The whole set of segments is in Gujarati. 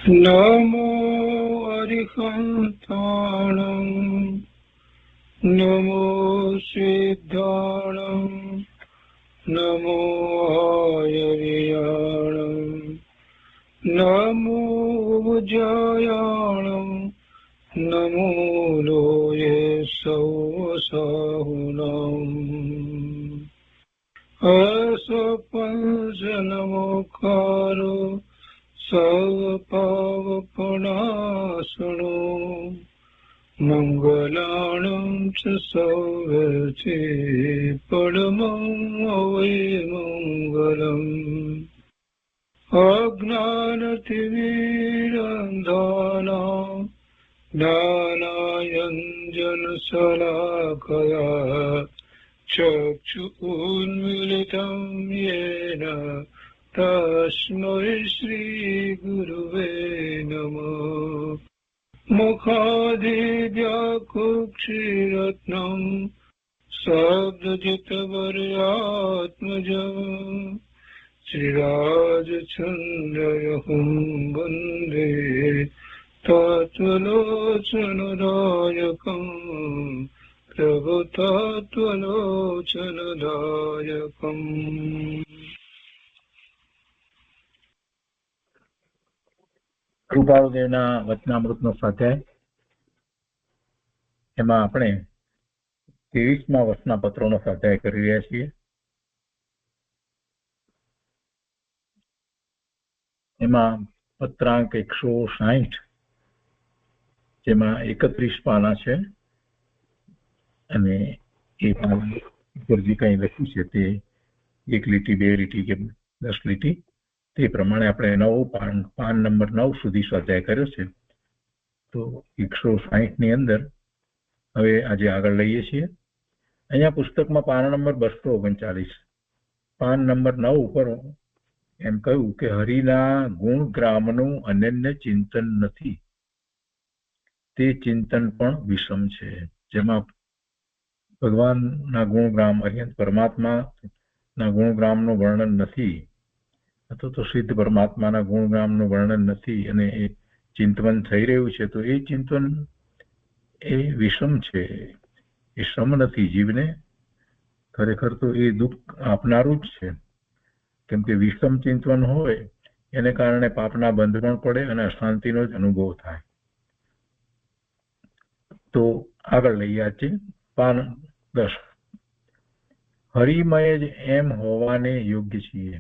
નમો અરિહંતાણં નમો સિદ્ધાણં નમો આયર્યાણં નમો ઉજ્જયાણં નમો લોયે સૌસાહુનં અસપંચનમોકારો સર્વપાવપનાશનો મંગલાણં ચ સૌવર્તે પરમં મંગલમ અજ્ઞાનતિમિરંધાના જ્ઞાનાંજનશલાકયા ચક્ષુન્મીલિतं येन તસ્મૈ શ્રીગુરવે નમઃ મુખાદિવ્યાકુક્ષિરત્નં શબ્દજિતવર્યાત્મજં શ્રીરાજચંદ્રયહું વંદે તત્વલોચનદાયકં પ્રભુતત્વલોચનદાયકં. કૃપાળુદેવના વચનામૃતનો સ્વાધ્યાય. એમાં આપણે 23મા વર્ષના પત્રોનો સ્વાધ્યાય કરી રહ્યા છીએ. એમાં પત્રાંક 160, જેમાં 31 પાના છે, અને એ પાના ઉપર જે કંઈ લખ્યું છે તે 1 લીટી 2 લીટી કે 10 લીટી તે પ્રમાણે આપણે પાન નંબર 9 સુધી સ્વાધ્યાય કર્યો છે. તો 160 ની અંદર હવે આજે આગળ લઈએ છીએ. અહીંયા પુસ્તકમાં પાન નંબર 239, પાન નંબર 9 ઉપર એમ કહ્યું કે હરિના ગુણ ગ્રામનું અનન્ય ચિંતન નથી, તે ચિંતન પણ વિષમ છે. જેમાં ભગવાનના ગુણગ્રામ અર્યંત પરમાત્માના ગુણગ્રામનું વર્ણન નથી, અથવા તો સિદ્ધ પરમાત્માના ગુણગ્રામનું વર્ણન નથી, અને એ ચિંતન થઈ રહ્યું છે, તો એ ચિંતન એ વિષમ છે, એ સમ નથી. જીવને ખરેખર તો એ દુઃખ આપનારું જ છે, કેમ કે વિષમ ચિંતન હોય એને કારણે પાપના બંધન પડે અને અશાંતિનો જ અનુભવ થાય. તો આગળ લઈએ આજે પાન 10. હરિમય જ એમ હોવાને યોગ્ય છીએ.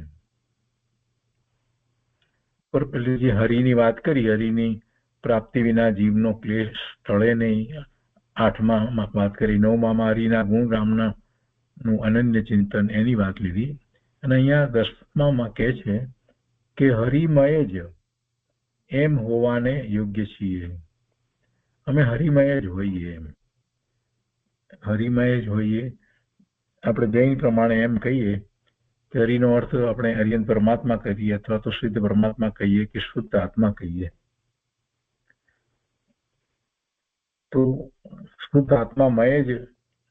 પર પેલી જે હરિની વાત કરી, હરિની પ્રાપ્તિ વિના જીવનો ક્લેશ ટળે નહીં, 8માં વાત કરી. 9માં હરિના ગુણગ્રામના નું અનન્ય ચિંતન, એની વાત લીધી. અને અહીંયા 10માં કહે છે કે હરિમય જ એમ હોવાને યોગ્ય છીએ. અમે હરિમય જ હોઈએ. એમ હરિમય જ હોઈએ. આપણે જૈન પ્રમાણે એમ કહીએ કે હરિનો અર્થ આપણે અર્યંત પરમાત્મા કહીએ, અથવા તો સિદ્ધ પરમાત્મા કહીએ, કે શુદ્ધ આત્મા કહીએ. તો શુદ્ધ આત્મામય જ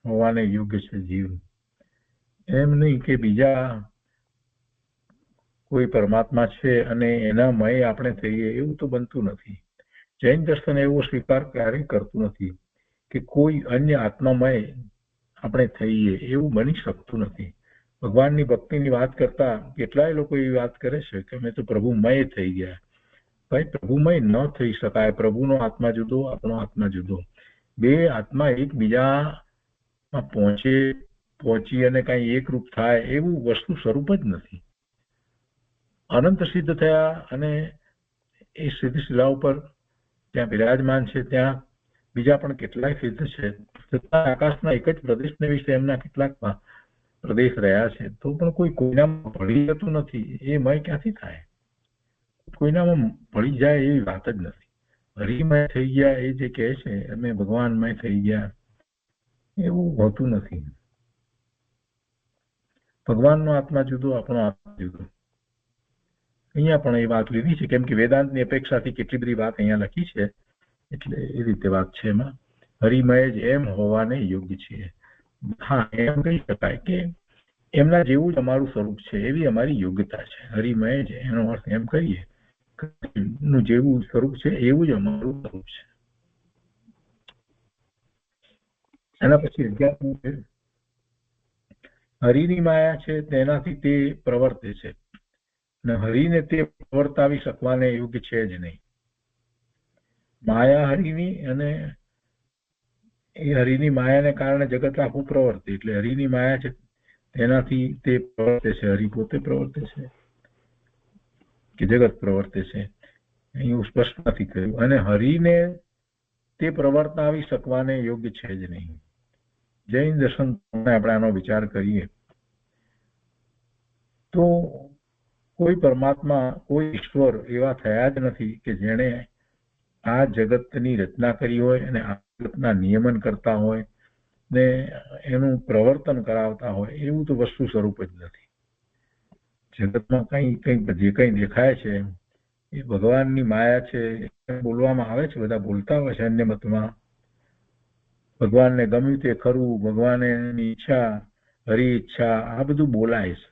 હોવાને યોગ્ય છે જીવ. એમ નહીં કે બીજા કોઈ પરમાત્મા છે અને એના મય આપણે થઈએ, એવું તો બનતું નથી. જૈન દર્શન એવો સ્વીકાર ક્યારેય કરતું નથી કે કોઈ અન્ય આત્મામય આપણે થઈએ, એવું બની શકતું નથી. ભગવાનની ભક્તિની વાત કરતા કેટલાય લોકો એવી વાત કરે છે કે અમે તો પ્રભુમય થઈ ગયા. ભાઈ, પ્રભુમય ન થઈ શકાય. પ્રભુનો આત્મા જુદો, આપણો આત્મા જુદો. બે આત્મા એકબીજામાં પહોંચી અને કઈ એક રૂપ થાય એવું વસ્તુ સ્વરૂપ જ નથી. અનંત સિદ્ધ થયા અને એ સિદ્ધ શિલા ઉપર ત્યાં બિરાજમાન છે, ત્યાં બીજા પણ કેટલાય સિદ્ધ છે. છતાં આકાશના એક જ પ્રદેશને વિશે એમના કેટલાક પ્રદેશ રહ્યા છે, તો પણ કોઈનામાં ભળી જતું નથી. એ મય ક્યાંથી થાય? કોઈનામાં ભળી જાય એવી વાત જ નથી. હરિમય થઈ ગયા એ જે કહે છે અમે ભગવાનમય થઈ ગયા, એવું હોતું નથી. ભગવાનનો આત્મા જુદો, આપણો આત્મા જુદો. અહીંયા પણ એ વાત લીધી છે, કેમ કે વેદાંતની અપેક્ષાથી કેટલી બધી વાત અહીંયા લખી છે, એટલે એ રીતે વાત છે. એમાં હરિમય જ એમ હોવાને યોગ્ય છીએ. હા, એમ કહી શકાય કે એમના જેવું જ અમારું સ્વરૂપ છે, એવી અમારી યોગ્યતા છે. હરિમય જ, એનો અર્થ એમ કહીએ નું જેવું સ્વરૂપ છે એવું જ અમારું સ્વરૂપ છે. એના પછી 11મું છે હરિની માયા છે તેનાથી તે પ્રવર્તે છે અને હરિને તે પ્રવર્તાવી શકવાને યોગ્ય છે જ નહીં. માયા હરિની અને એ હરિની માયાને કારણે જગત આખું પ્રવર્તે, એટલે હરિની માયા છે તેનાથી તે પ્રવર્તે છે. હરિ પોતે પ્રવર્તે છે કે જગત પ્રવર્તે છે એવું સ્પષ્ટ નથી કહ્યું. અને હરિને તે પ્રવર્તાવી શકવાને યોગ્ય છે જ નહીં. જૈન દર્શન આપણે આનો વિચાર કરીએ તો કોઈ પરમાત્મા, કોઈ ઈશ્વર એવા થયા જ નથી કે જેણે આ જગતની રચના કરી હોય અને આ જગતના નિયમન કરતા હોય ને એનું પ્રવર્તન કરાવતા હોય. એવું તો વસ્તુ સ્વરૂપ જ નથી. જગતમાં જે કંઈ દેખાય છે એ ભગવાનની માયા છે. બોલવામાં આવે છે, બધા બોલતા હોય છે અન્ય મતમાં, ભગવાનને ગમ્યું તે ખરું, ભગવાનની ઈચ્છા, હરિ ઈચ્છા, આ બધું બોલાય છે.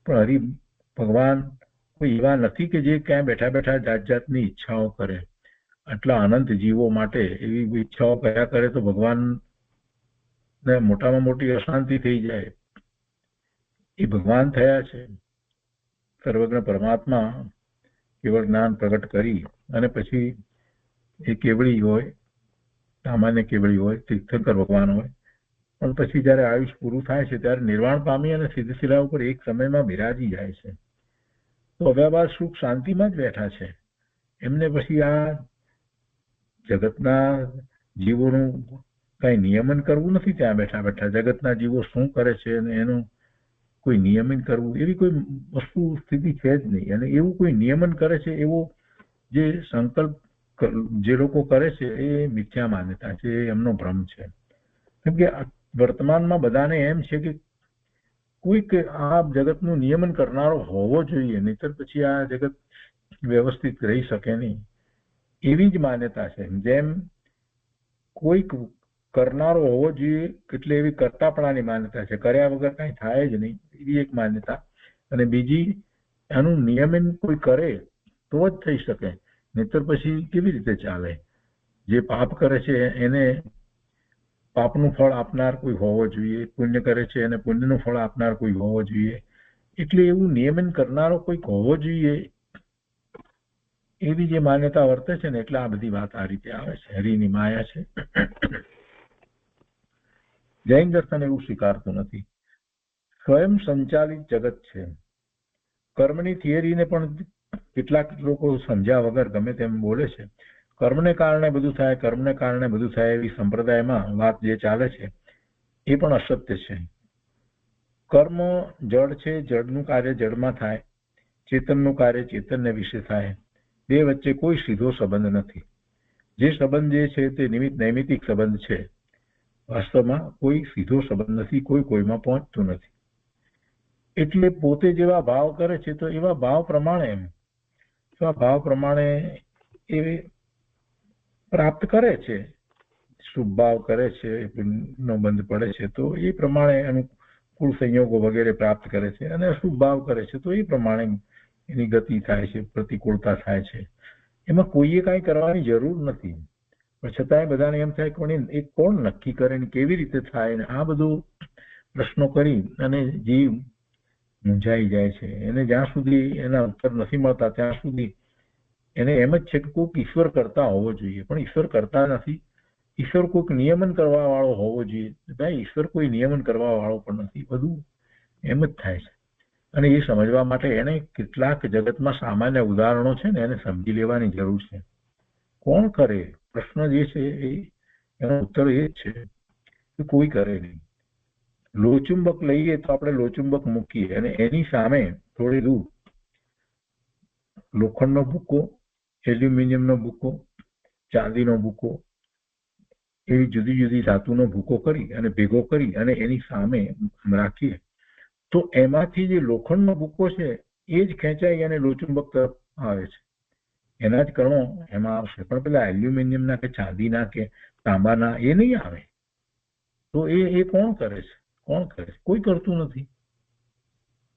પણ ભગવાન કોઈ એવા નથી કે જે ક્યાં બેઠા બેઠા જાત જાતની ઈચ્છાઓ કરે. આટલા અનંત જીવો માટે એવી ઈચ્છાઓ કર્યા કરે તો ભગવાન ને મોટામાં મોટી અશાંતિ થઈ જાય. એ ભગવાન થયા છે સર્વજ્ઞ પરમાત્મા, કેવળ જ્ઞાન પ્રગટ કરી અને પછી એ કેવળી હોય, સામાન્ય કેવળી હોય, તીર્થંકર ભગવાન હોય, પણ પછી જયારે આયુષ પૂરું થાય છે ત્યારે નિર્વાણ પામી અને સિદ્ધશિલા ઉપર એક સમયમાં બિરાજી જાય છે. તો હવે બાદ સુખ શાંતિમાં જ બેઠા છે. એમને પછી આ જગતના જીવોનું કઈ નિયમન કરવું નથી. ત્યાં બેઠા બેઠા જગતના જીવો શું કરે છે અને એનું કોઈ નિયમન કરવું એવી કોઈ વસ્તુ સ્થિતિ છે જ નહીં. અને એવું કોઈ નિયમન કરે છે એવો જે સંકલ્પ જે લોકો કરે છે એ મિથ્યા માન્યતા છે, એમનો ભ્રમ છે. કેમ કે વર્તમાનમાં બધાને એમ છે કે કોઈક આ જગતનું નિયમન કરનારો હોવો જોઈએ, નહીતર પછી આ જગત વ્યવસ્થિત રહી શકે નહીં, એવી જ માન્યતા છે. જેમ કોઈક કરનારો હોવો જોઈએ એટલે એવી કરતાપણાની માન્યતા છે, કર્યા વગર કઈ થાય જ નહીં એવી એક માન્યતા. અને બીજી આનું નિયમન કોઈ કરે તો જ થઈ શકે, નહીતર પછી કેવી રીતે ચાલે. જે પાપ કરે છે એને પાપનું ફળ આપનાર કોઈ હોવો જોઈએ, પુણ્ય કરે છે એને પુણ્યનું ફળ આપનાર કોઈ હોવો જોઈએ. એટલે એવું નિયમન કરનારો કોઈક હોવો જોઈએ એવી જે માન્યતા વર્તે છે ને, એટલે આ બધી વાત આ રીતે આવે છે. હરિની માયા છે. જૈન દર્શન એવું સ્વીકારતું નથી. સ્વયં સંચાલિત જગત છે. કર્મની થિયરીને પણ કેટલાક લોકો સમજ્યા વગર ગમે તેમ બોલે છે. કર્મને કારણે બધું થાય, કર્મને કારણે બધું થાય એવી સંપ્રદાયમાં વાત જે ચાલે છે એ પણ અસત્ય છે. કર્મ જડ છે, જડનું કાર્ય જડમાં થાય, ચેતનનું કાર્ય ચેતનને વિશે થાય. બે વચ્ચે કોઈ સીધો સંબંધ નથી. જે સંબંધ જે છે તે નૈમિતિક સંબંધ છે. વાસ્તવમાં કોઈ સીધો સંબંધ નથી, કોઈ કોઈમાં પહોંચતું નથી. એટલે પોતે જેવા ભાવ કરે છે તો એવા ભાવ પ્રમાણે એ પ્રાપ્ત કરે છે. શુભ ભાવ કરે છે, નો બંધ પડે છે તો એ પ્રમાણે અનુકૂળ સંયોગો વગેરે પ્રાપ્ત કરે છે, અને અશુભ ભાવ કરે છે તો એ પ્રમાણે એની ગતિ થાય છે, પ્રતિકૂળતા થાય છે. એમાં કોઈએ કાંઈ કરવાની જરૂર નથી. પણ છતાંય બધાને એમ થાય કે એ કોણ નક્કી કરે ને કેવી રીતે થાય ને આ બધું પ્રશ્નો કરી અને જીવ મૂંઝાઈ જાય છે. એને જ્યાં સુધી એના ઉત્તર નથી મળતા ત્યાં સુધી એને એમ જ છે કે કોઈક ઈશ્વર કરતા હોવો જોઈએ, પણ ઈશ્વર કરતા નથી. ઈશ્વર કોઈક નિયમન કરવા વાળો હોવો જોઈએ. ભાઈ ઈશ્વર કોઈ નિયમન કરવા વાળો પણ નથી. બધું એમ જ થાય છે. અને એ સમજવા માટે એને કેટલાક જગતમાં સામાન્ય ઉદાહરણો છે ને એને સમજી લેવાની જરૂર છે. કોણ કરે? પ્રશ્ન જે છે એનો ઉત્તર એ જ છે કે કોઈ કરે નહીં. લોચુંબક લઈએ તો આપણે લોચુંબક મૂકીએ અને એની સામે થોડી દૂર લોખંડનો ભૂકો, એલ્યુમિનિયમનો ભૂકો, ચાંદીનો ભૂકો, એવી જુદી જુદી ધાતુનો ભૂકો કરી અને ભેગો કરી અને એની સામે રાખીએ તો એમાંથી જે લોખંડનો ભૂકો છે એ જ ખેંચાઈ અને લોચુંબક તરફ આવે છે. એના જ કણો એમાં આવશે. પણ પેલા એલ્યુમિનિયમના કે ચાંદીના કે તાંબાના એ નહીં આવે. તો એ કોણ કરે છે? કોઈ કરતું નથી.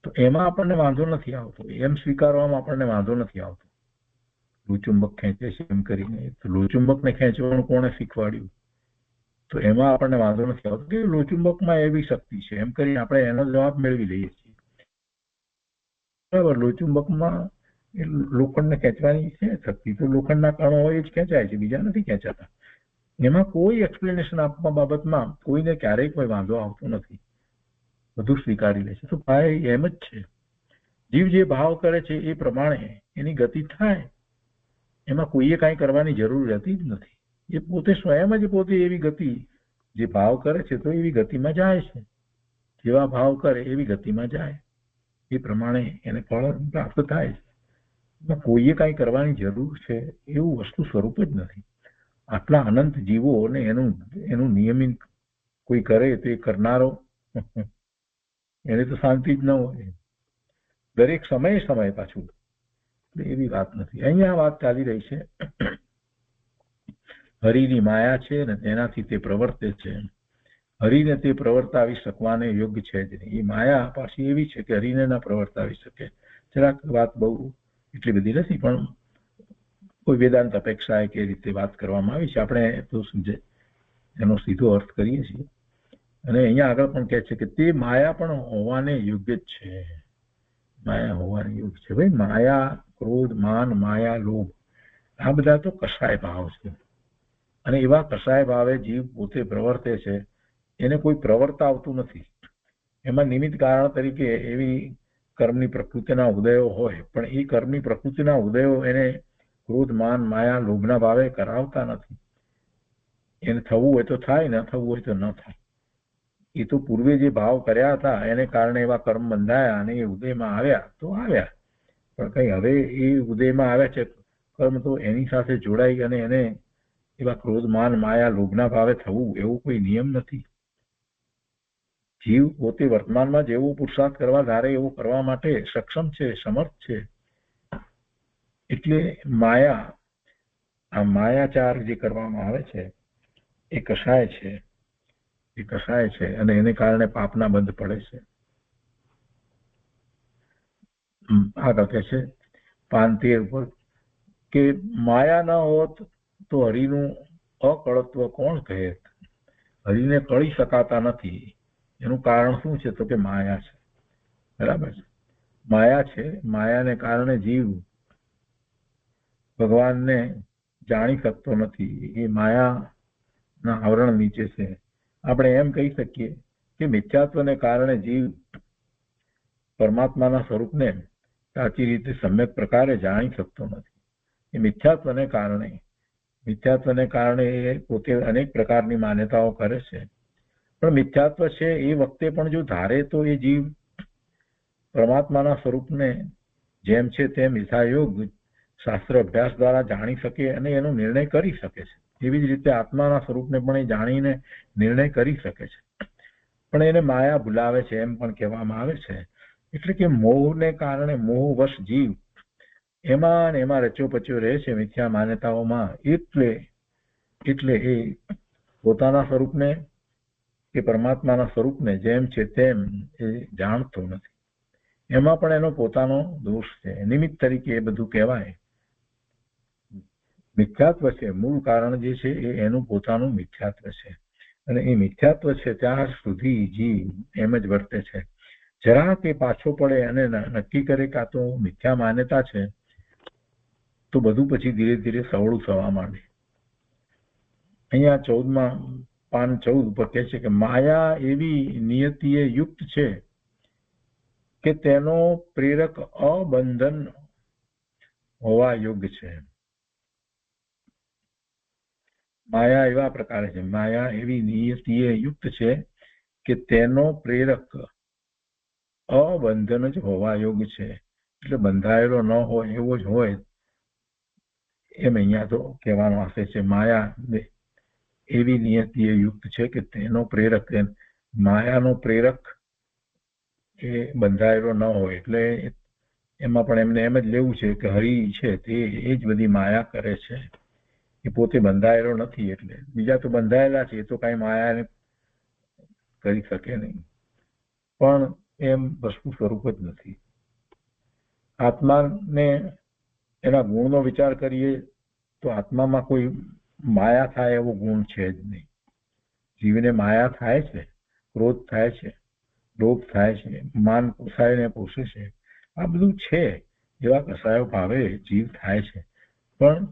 તો એમાં આપણને વાંધો નથી આવતો, એમ સ્વીકારવામાં આપણને વાંધો નથી આવતો. લોચુંબક ખેંચે છે એમ કરીને. તો લોચુંબકને ખેંચવાનું કોણે શીખવાડ્યું? તો એમાં આપણને વાંધો નથી આવતો કે લોચુંબકમાં એવી શક્તિ છે એમ કરીને આપણે એનો જવાબ મેળવી લઈએ છીએ. બરાબર, લોચુંબકમાં એ લોખંડને ખેંચવાની છે શક્તિ, તો લોખંડના કણો હોય જ ખેંચાય છે, બીજા નથી ખેંચાતા. એમાં કોઈ એક્સપ્લેનેશન આપવા બાબતમાં કોઈને ક્યારેય કોઈ વાંધો આવતો નથી, બધું સ્વીકારી લે છે. તો ભાઈ એમ જ છે, જીવ જે ભાવ કરે છે એ પ્રમાણે એની ગતિ થાય, એમાં કોઈએ કાંઈ કરવાની જરૂર રહેતી જ નથી. એ પોતે સ્વયં જ પોતે એવી ગતિ જે ભાવ કરે છે તો એવી ગતિમાં જાય છે, જેવા ભાવ કરે એવી ગતિમાં જાય, એ પ્રમાણે એને ફળ પ્રાપ્ત થાય છે. એમાં કોઈએ કાંઈ કરવાની જરૂર છે એવું વસ્તુ સ્વરૂપ જ નથી. આટલા અનંત જીવો અને એનું નિયમિત કોઈ કરે તો એ કરનારો એને તો શાંતિ જ ન હોય, દરેક સમયે પાછું. એવી વાત નથી. અહીંયા વાત ચાલી રહી છે હરિની માયા છે ને તેનાથી તે પ્રવર્તે છે. હરિને તે પ્રવર્તાવી શકવાને યોગ્ય છે જ નહીં. એ માયા પાછી એવી છે કે હરિને ના પ્રવર્તાવી શકે. જરાક વાત બહુ એટલી બધી નથી, પણ કોઈ વેદાંત અપેક્ષાએ કે રીતે વાત કરવામાં આવી છે, આપણે તો એનો સીધો અર્થ કરીએ છીએ. અને અહીંયા આગળ પણ કહે છે કે તે માયા પણ હોવાને યોગ્ય જ છે. માયા હોવાને યોગ્ય છે. ભાઈ, માયા, ક્રોધ, માન, માયા, લોભ, આ બધા તો કસાય ભાવ છે. અને એવા કસાય ભાવે જીવ પોતે પ્રવર્તે છે, એને કોઈ પ્રવર્તાવતું નથી. એમાં નિમિત્ત કારણ તરીકે એવી કર્મની પ્રકૃતિના ઉદયો હોય, પણ એ કર્મની પ્રકૃતિના ઉદયો એને ક્રોધ, માન, માયા, લોભના ભાવે કરાવતા નથી. એને થવું હોય તો થાય, ન થવું હોય તો ન થાય. એ તો પૂર્વે જે ભાવ કર્યા હતા એને કારણે એવા કર્મ બંધાયા અને એ ઉદયમાં આવ્યા તો આવ્યા, પણ કઈ હવે એ ઉદયમાં આવ્યા છે કર્મ તો એની સાથે જોડાઈ અને એને એવા ક્રોધ, માન, માયા, લોભના ભાવે થવું એવું કોઈ નિયમ નથી. જીવ પોતે વર્તમાનમાં જેવું પુરુષાર્થ કરવા ધારે એવું કરવા માટે સક્ષમ છે, સમર્થ છે. એટલે આ માયાચાર જે કરવામાં આવે છે એ કસાય છે અને એને કારણે પાપના બંધ પડે છે. આગળ કહે છે 5:13 ઉપર કે માયા ન હોત તો હરિનું અકળત્વ કોણ કહે? હરિને કળી શકાતા નથી. એનું કારણ શું છે? તો કે માયા છે. બરાબર છે, માયા છે. માયાને કારણે જીવ ભગવાનને જાણી શકતો નથી. એ માયાના આવરણ નીચે છે. આપણે એમ કહી શકીએ કે મિથ્યાત્વને કારણે જીવ પરમાત્માના સ્વરૂપને સાચી રીતે સમ્યક પ્રકારે જાણી શકતો નથી. એ મિથ્યાત્વને કારણે એ પોતે અનેક પ્રકારની માન્યતાઓ કરે છે. પણ મિથ્યાત્વ છે એ વખતે પણ જો ધારે તો એ જીવ પરમાત્માના સ્વરૂપને જેમ છે તેમ યથાયોગ શાસ્ત્ર અભ્યાસ દ્વારા જાણી શકે અને એનો નિર્ણય કરી શકે છે. એવી જ રીતે આત્માના સ્વરૂપને પણ એ જાણીને નિર્ણય કરી શકે છે. પણ એને માયા ભૂલાવે છે એમ પણ કહેવામાં આવે છે. એટલે કે મોહને કારણે મોહવશ જીવ એમાં રચ્યો પચ્યો રહે છે મિથ્યા માન્યતાઓમાં. એટલે એ પોતાના સ્વરૂપને કે પરમાત્માના સ્વરૂપને જેમ છે તેમ એ જાણતો નથી. એમાં પણ એનો પોતાનો દોષ છે. નિમિત્ત તરીકે એ બધું કહેવાય. મિથ્યાત્વ છે, મૂળ કારણ જે છે એ એનું પોતાનું મિથ્યાત્વ છે. અને એ મિથ્યાત્વ છે ત્યાં સુધી જીવ એમ જ વર્તે છે. જરા કે પાછો પડે અને નક્કી કરે કે આ તો મિથ્યા માન્યતા છે, તો બધું પછી ધીરે ધીરે સવળું થવા માંડે. અહીંયા 14 ઉપર કહે છે કે માયા એવી નિયતિએ યુક્ત છે કે તેનો પ્રેરક અબંધન હોવા યોગ્ય છે. માયા એવા પ્રકારે છે, માયા એવી નિયતિએ યુક્ત છે કે તેનો પ્રેરક અબંધન જ હોવા યોગ્ય છે. એટલે બંધાયેલો ન હોય એવો જ હોય એમ અહીંયા તો કહેવાનો આશય છે. માયા એવી નિયતિએ યુક્ત છે કે તેનો પ્રેરક, માયાનો પ્રેરક એ બંધાયેલો ન હોય. એટલે એમાં પણ એમને એમ જ લેવું છે કે હરિ છે તે એ જ બધી માયા કરે છે, એ પોતે બંધાયેલો નથી. એટલે બીજા તો બંધાયેલા છે, એ તો કઈ માયાને કરી શકે નહીં. પણ એમ વસ્તુ સ્વરૂપ જ નથી. આત્માને એના ગુણનો વિચાર કરીએ તો આત્મામાં કોઈ માયા થાય એવો ગુણ છે જ નહીં. જીવને માયા થાય છે, ક્રોધ થાય છે, લોભ થાય છે, માન પોસાય પોષે છે, આ બધું છે. એવા કસાયો ભાવે જીવ થાય છે, પણ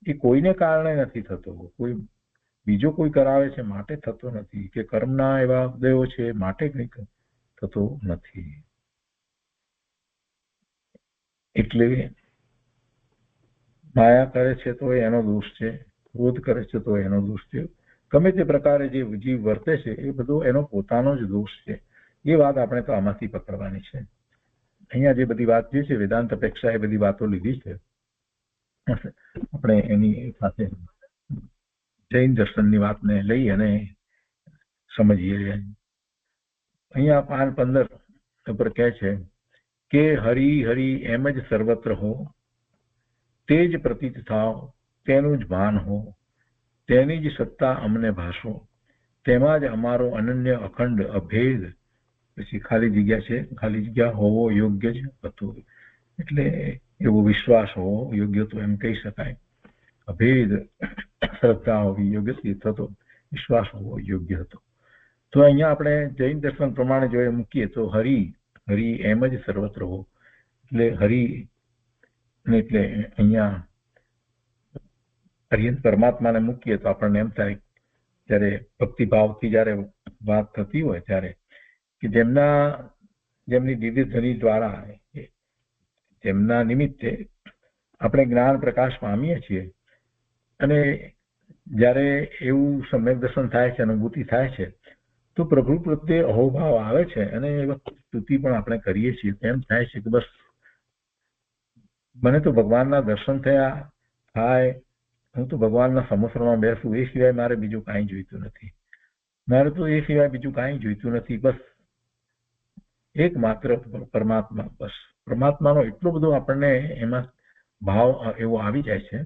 એ કોઈને કારણે નથી થતો. કોઈ બીજો કોઈ કરાવે છે માટે થતો નથી, કે કર્મના એવા ઉદયો છે માટે કંઈક થતો નથી. એટલે માયા કરે છે તો એનો દોષ છે, ક્રોધ કરે છે તો એનો દોષ છે. ગમે તે પ્રકારે જે જીવ વર્તે છે એ બધો એનો પોતાનો જ દોષ છે. એ વાત આપણે તો આમાંથી પકડવાની છે. અહીંયા જે બધી વાત જે છે વેદાંત અપેક્ષા એ બધી વાતો લીધી છે, આપણે એની સાથે જૈન દર્શનની વાતને લઈ અને સમજીએ. અહીંયા 5:15 ઉપર કહે છે કે હરિ હરિ એમ જ સર્વત્ર હો, તે જ પ્રતીત થાવ, તેનું જ ભાન હો, તેની જ સત્તા અમને ભાસો, તેમાં જ અમારો અનન્ય અખંડ અભેદ, પછી ખાલી જગ્યા છે, ખાલી જગ્યા હોવો યોગ્ય જ હતો. એટલે એવો વિશ્વાસ હોવો યોગ્ય તો એમ કહી શકાય. અભેદ શ્રદ્ધા હોવી યોગ્ય થતો, વિશ્વાસ હોવો યોગ્ય હતો. તો અહીંયા આપણે જૈન દર્શન પ્રમાણે જો મૂકીએ તો હરિ હરિ એમ જ સર્વત્ર હો, એટલે હરિ એટલે અહીંયા હરિયંત પરમાત્માને મૂકીએ તો આપણને એમ થાય, જ્યારે ભક્તિભાવથી જ્યારે વાત થતી હોય ત્યારે, કે જેમની દિવ્ય ધ્વનિ દ્વારા જેમના નિમિત્તે આપણે જ્ઞાન પ્રકાશ પામીએ છીએ, અને જ્યારે એવું સમ્યક દર્શન થાય છે, અનુભૂતિ થાય છે, તો પ્રભુ પ્રત્યે અહોભાવ આવે છે, અને એ વખતે સ્તુતિ પણ આપણે કરીએ છીએ. એમ થાય છે કે બસ મને તો ભગવાનના દર્શન થયા થાય, હું તો ભગવાનના સમસ્રમાં બેસું, એ સિવાય મારે બીજું કાંઈ જોઈતું નથી. મારે તો એ સિવાય બીજું કાંઈ જોઈતું નથી. બસ એકમાત્ર પરમાત્મા, બસ પરમાત્માનો એટલો બધો આપણને એમાં ભાવ એવો આવી જાય છે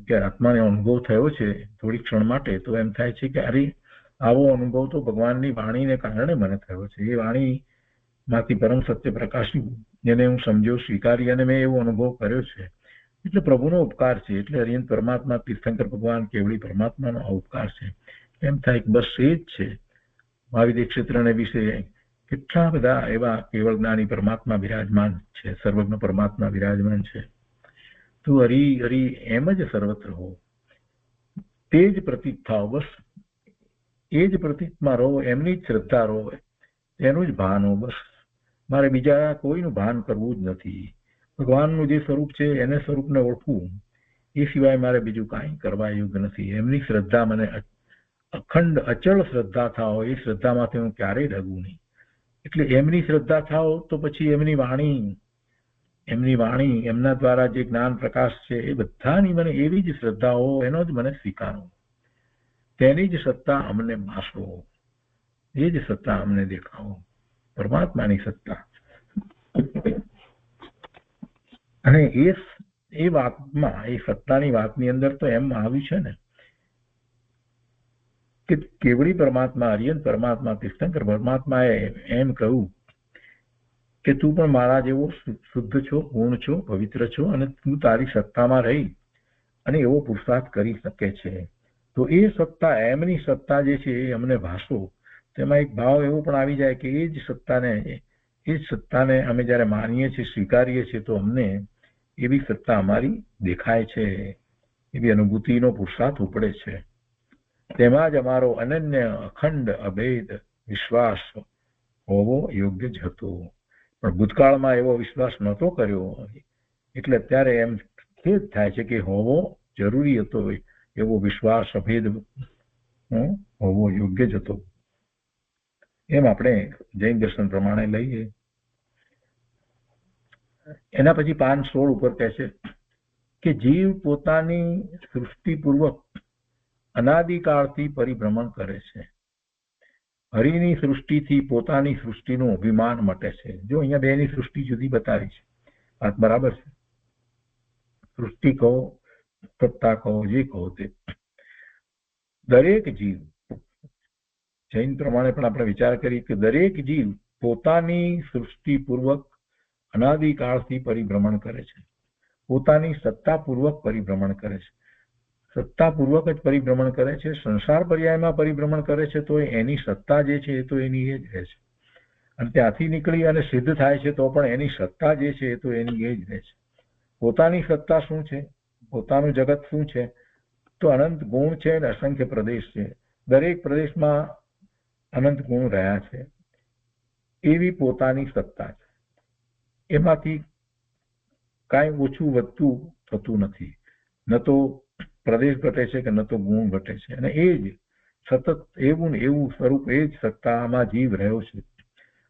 કે આત્માનો અનુભવ થયો છે થોડી ક્ષણ માટે, તો એમ થાય છે કે અરે આવો અનુભવ તો ભગવાનની વાણીને કારણે મને થયો છે. એ વાણીમાંથી પરમ સત્ય પ્રકાશ્યું, જેને હું સમજ્યો, સ્વીકારી અને મેં એવો અનુભવ કર્યો છે. એટલે પ્રભુનો ઉપકાર છે. એટલે હરિયંત પરમાત્મા, તીર્થંકર ભગવાન, કેવળી પરમાત્માનો ઉપકાર છે. એમ થાય કે બસ એ જ છે. મહાવિદ્ય ક્ષેત્રને વિશે કેટલા બધા એવા કેવળ જ્ઞાની પરમાત્મા બિરાજમાન છે, સર્વજ્ઞ પરમાત્મા બિરાજમાન છે. તું હરિ હરિ એમ જ સર્વત્ર હો, તે જ પ્રતીત થાવ, બસ એ જ પ્રતીતમાં રહો, એમની જ શ્રદ્ધા રહો, એનું જ ભાન હો. બસ મારે બીજા કોઈનું ભાન કરવું જ નથી. ભગવાનનું જે સ્વરૂપ છે એને સ્વરૂપને ઓળખવું, એ સિવાય મારે બીજું કાંઈ કરવા યોગ્ય નથી. એમની શ્રદ્ધા મને અખંડ અચળ શ્રદ્ધા થાવ, એ શ્રદ્ધામાંથી હું ક્યારેય ડગું નહીં. એટલે એમની શ્રદ્ધા થાવ તો પછી એમની વાણી, એમના દ્વારા જે જ્ઞાન પ્રકાશ છે એ બધાની મને એવી જ શ્રદ્ધાઓ, એનો જ મને સ્વીકારો, તેની જ સત્તા અમને માસો, એ જ સત્તા અમને દેખાવો, પરમાત્માની સત્તા. અને એ વાતમાં, એ સત્તાની વાતની અંદર તો એમ આવ્યું છે ને કે કેવળી પરમાત્મા, હરિયંત પરમાત્મા, તીર્થંકર પરમાત્માએ એમ કહ્યું કે તું પણ મારા જેવો શુદ્ધ છો, પૂર્ણ છો, પવિત્ર છો, અને તું તારી સત્તામાં રહી અને એવો પુરુષાર્થ કરી શકે છે. તો એ સત્તા, એમની સત્તા જે છે એ અમને ભાસો. તેમાં એક ભાવ એવો પણ આવી જાય કે એ જ સત્તાને અમે જ્યારે માનીએ છીએ, સ્વીકારીએ છીએ, તો અમને એવી સત્તા અમારી દેખાય છે, એવી અનુભૂતિનો પુરુષાર્થ ઉપડે છે. તેમાં જ અમારો અનન્ય અખંડ અભેદ વિશ્વાસ હોવો યોગ્ય જ હતો. પણ ભૂતકાળમાં એવો વિશ્વાસ નહોતો કર્યો, એટલે અત્યારે એમ ખેદ થાય છે કે હોવો જરૂરી હતો, એવો વિશ્વાસ અભેદ હોવો યોગ્ય જ હતો. એમ આપણે જૈન દર્શન પ્રમાણે લઈએ. એના પછી 5:16 ઉપર કહે છે કે જીવ પોતાની સૃષ્ટિપૂર્વક અનાદિકાળથી પરિભ્રમણ કરે છે. હરિની સૃષ્ટિથી પોતાની સૃષ્ટિનું અભિમાન મટે છે. જો અહીંયા બેની સૃષ્ટિ જુદી બતાવી છે, વાત બરાબર છે. સૃષ્ટિ કહો, સત્તા કહો, જે કહો તે, દરેક જીવ, જૈન પ્રમાણે પણ આપણે વિચાર કરીએ કે દરેક જીવ પોતાની સૃષ્ટિપૂર્વક અનાદિકાળથી પરિભ્રમણ કરે છે. પોતાની સત્તાપૂર્વક પરિભ્રમણ કરે છે. સત્તાપૂર્વક જ પરિભ્રમણ કરે છે. સંસાર પર્યાયમાં પરિભ્રમણ કરે છે તો એની સત્તા જે છે એ તો એની એ જ રહે છે, અને ત્યાંથી નીકળી અને સિદ્ધ થાય છે તો પણ એની સત્તા જે છે એ તો એની એ જ રહે છે. પોતાની સત્તા શું છે? પોતાનું જગત શું છે? તો અનંત ગુણ છે અને અસંખ્ય પ્રદેશ છે. દરેક પ્રદેશમાં અનંત ગુણ રહ્યા છે. એવી પોતાની સત્તા છે. એમાંથી કાંઈ ઓછું વધતું થતું નથી. ન તો પ્રદેશ ઘટે છે કે ન તો ગુણ ઘટે છે. અને એ જ સતત એવું ને એવું સ્વરૂપ એ જ સત્તામાં જીવ રહ્યો છે.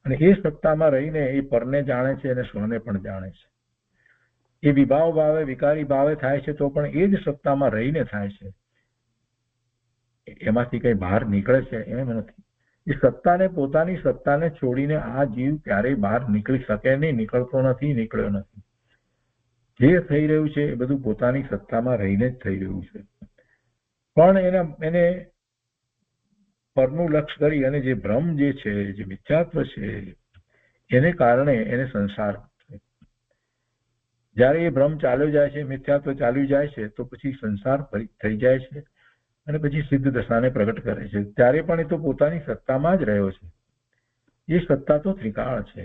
અને એ સત્તામાં રહીને એ પરને જાણે છે અને સ્વને પણ જાણે છે. એ વિભાવ ભાવે વિકારી ભાવે થાય છે તો પણ એ જ સત્તામાં રહીને થાય છે. એમાંથી કઈ બહાર નીકળે છે એમ નથી. એ સત્તાને, પોતાની સત્તાને છોડીને આ જીવ ક્યારેય બહાર નીકળી શકે નહીં, નીકળતો નથી, નીકળ્યો નથી. જે થઈ રહ્યું છે એ બધું પોતાની સત્તામાં રહીને જ થઈ રહ્યું છે. પણ એને પરનું લક્ષ કરી અને જે ભ્રમ જે છે, જે મિથ્યાત્વ છે, એને કારણે એને સંસાર છે. જ્યારે એ ભ્રમ ચાલ્યો જાય છે, મિથ્યાત્વ ચાલ્યું જાય છે તો પછી સંસાર થઈ જાય છે અને પછી સિદ્ધ દશાને પ્રગટ કરે છે. ત્યારે પણ એ તો પોતાની સત્તામાં જ રહ્યો છે. એ સત્તા તો ત્રિકાળ છે.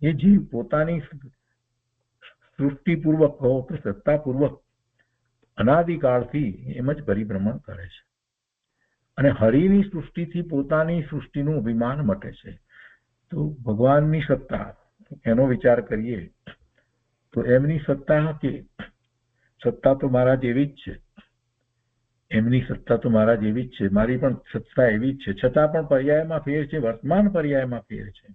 એ જીવ પોતાની સૃષ્ટિપૂર્વક કહો કે સત્તાપૂર્વક અનાદિકાળથી એમ જ પરિભ્રમણ કરે છે. અને હરિની સૃષ્ટિથી પોતાની સૃષ્ટિનું અભિમાન મટે છે. તો ભગવાનની સત્તા એનો વિચાર કરીએ તો એમની સત્તા કે સત્તા તો મારા જેવી જ છે, એમની સત્તા તો મારા જેવી જ છે, મારી પણ સત્તા એવી જ છે, છતાં પણ પર્યાયમાં ફેર છે. વર્તમાન પર્યાયમાં ફેર છે.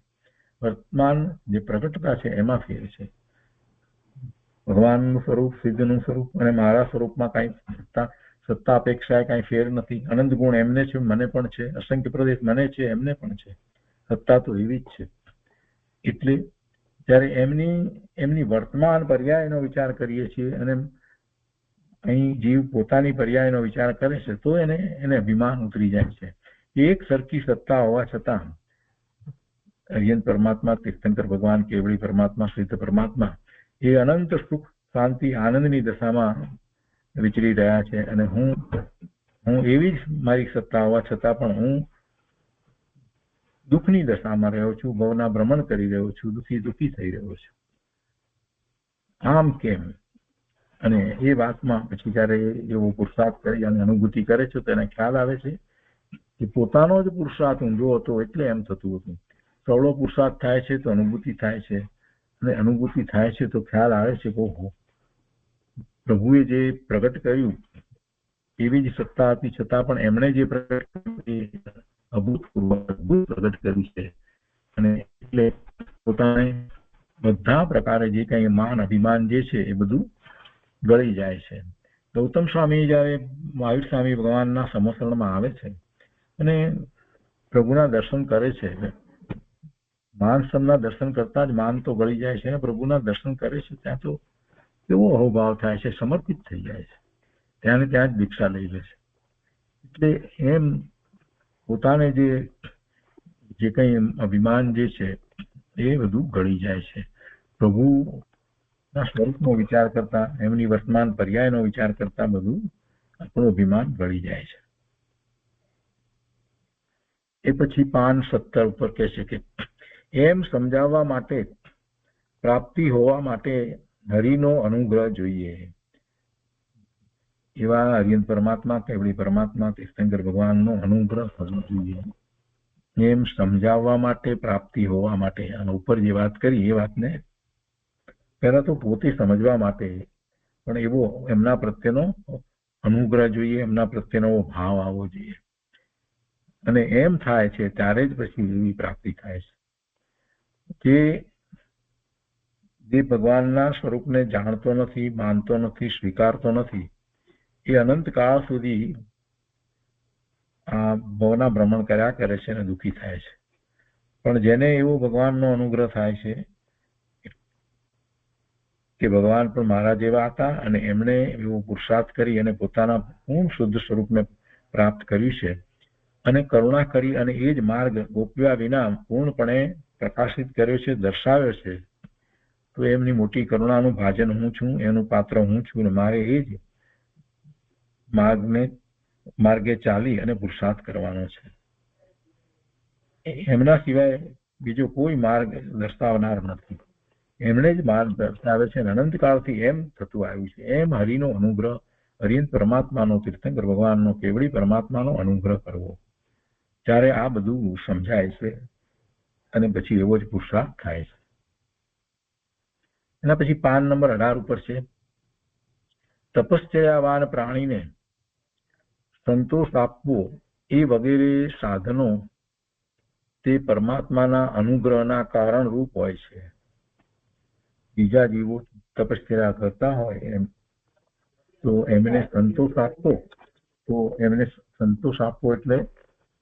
વર્તમાન જે પ્રગટતા છે એમાં ફેર છે. ભગવાનનું સ્વરૂપ, સિદ્ધનું સ્વરૂપ અને મારા સ્વરૂપમાં કાંઈ સત્તા અપેક્ષાએ કાંઈ ફેર નથી. અનંત ગુણ એમને છે, મને પણ છે. અસંખ્ય પ્રદેશ મને છે, એમને પણ છે. સત્તા તો એવી જ છે. એટલે જ્યારે એમની વર્તમાન પર્યાયનો વિચાર કરીએ છીએ અને અહીં જીવ પોતાની પર્યાયનો વિચાર કરે છે તો એને અભિમાન ઉતરી જાય છે. એક સરખી સત્તા હોવા છતાં અરિયન પરમાત્મા, તીર્થંકર ભગવાન, કેવળી પરમાત્મા, સિદ્ધ પરમાત્મા એ અનંત સુખ, શાંતિ, આનંદની દશામાં વિચરી રહ્યા છે. અને હું એવી જ મારી સત્તા હોવા છતાં પણ હું દુઃખની દશામાં રહ્યો છું, ભવના ભ્રમણ કરી રહ્યો છું, દુઃખી થઈ રહ્યો છું. આમ કેમ? અને એ વાતમાં પછી જયારે એવો પુરુષાર્થ કરી અને અનુભૂતિ કરે છે તો એને ખ્યાલ આવે છે કે પોતાનો જ પુરુષાર્થ ઊંધો હતો એટલે એમ થતું હતું. સવળો પુરુષાર્થ થાય છે તો અનુભૂતિ થાય છે, અને અનુભૂતિ થાય છે તો ખ્યાલ આવે છે કે પ્રભુએ જે પ્રગટ કર્યું એવી જ સત્તા હતી, છતાં પણ એમણે જે પ્રગટ અભૂતપૂર્વ અદભુત પ્રગટ કર્યું છે. અને એટલે પોતાને બધા પ્રકારે જે કઈ માન અભિમાન જે છે એ બધું ગળી જાય છે. ગૌતમ સ્વામી જયારે મહાવીર સ્વામી ભગવાનના સમસરણમાં આવે છે અને પ્રભુના દર્શન કરે છે, માન સન્ના દર્શન કરતા જ માન તો ગળી જાય છે. અને પ્રભુના દર્શન કરે છે ત્યાં તો કેવો અહોભાવ થાય છે, સમર્પિત થઈ જાય છે. ત્યાં ને ત્યાં જ દીક્ષા લઈ લે છે. એટલે એમ પોતાને જે કઈ અભિમાન જે છે એ બધું ગળી જાય છે. પ્રભુના સ્વરૂપનો વિચાર કરતા, એમની વર્તમાન પર્યાયનો વિચાર કરતા બધું આપણું અભિમાન ગળી જાય છે. એ પછી 5:17 ઉપર કહે છે કે એમ સમજાવવા માટે પ્રાપ્તિ હોવા માટે હરિનો અનુગ્રહ જોઈએ. એવા હરિયન પરમાત્મા, કેવળી પરમાત્મા, તીર્થંકર ભગવાનનો અનુગ્રહ થવો જોઈએ. એમ સમજાવવા માટે, પ્રાપ્તિ હોવા માટે. અને ઉપર જે વાત કરી એ વાતને પહેલા તો પોતે સમજવા માટે પણ એવો એમના પ્રત્યેનો અનુગ્રહ જોઈએ, એમના પ્રત્યેનો ભાવ આવવો જોઈએ. અને એમ થાય છે ત્યારે જ પછી એવી પ્રાપ્તિ થાય છે. જે ભગવાનના સ્વરૂપને જાણતો નથી, માનતો નથી, સ્વીકારતો નથી, એ અનંત કાળ સુધી આ ભવના ભ્રમણ કર્યા કરે છે અને દુઃખી થાય છે. પણ જેને એવો ભગવાનનો અનુગ્રહ થાય છે કે ભગવાન પણ મારા જેવા હતા અને એમણે એવો પુરુષાર્થ કરી અને પોતાના પૂર્ણ શુદ્ધ સ્વરૂપને પ્રાપ્ત કર્યું છે અને કરુણા કરી અને એ જ માર્ગ ગોપ્યા વિના પૂર્ણપણે પ્રકાશિત કર્યો છે, દર્શાવ્યો છે. તો એમની મોટી કરુણાનું ભાજન હું છું, એનું પાત્ર હું છું, અને મારે એ જ માર્ગે ચાલી અને પુરુષાર્થ કરવાનો છે. એમના સિવાય બીજો કોઈ માર્ગ દર્શાવનાર નથી. એમણે જ માર્ગ દર્શાવે છે. અનંતકાળથી એમ થતું આવ્યું છે. એમ હરિનો અનુગ્રહ, હરિ પરમાત્માનો, તીર્થંકર ભગવાનનો, કેવડી પરમાત્માનો અનુગ્રહ કરવો. ત્યારે આ બધું સમજાય છે અને પછી એવો જ પુરુષાર્થ થાય છે. એના પછી પાન નંબર 18 ઉપર છે, તપશ્ચર્યાવાન પ્રાણીને સંતોષ આપવો એ વગેરે સાધનો તે પરમાત્માના અનુગ્રહના કારણ રૂપ હોય છે. બીજા જીવો તપશ્ચર્યા કરતા હોય એમ તો એમને સંતોષ આપવો, તો એમને સંતોષ આપવો એટલે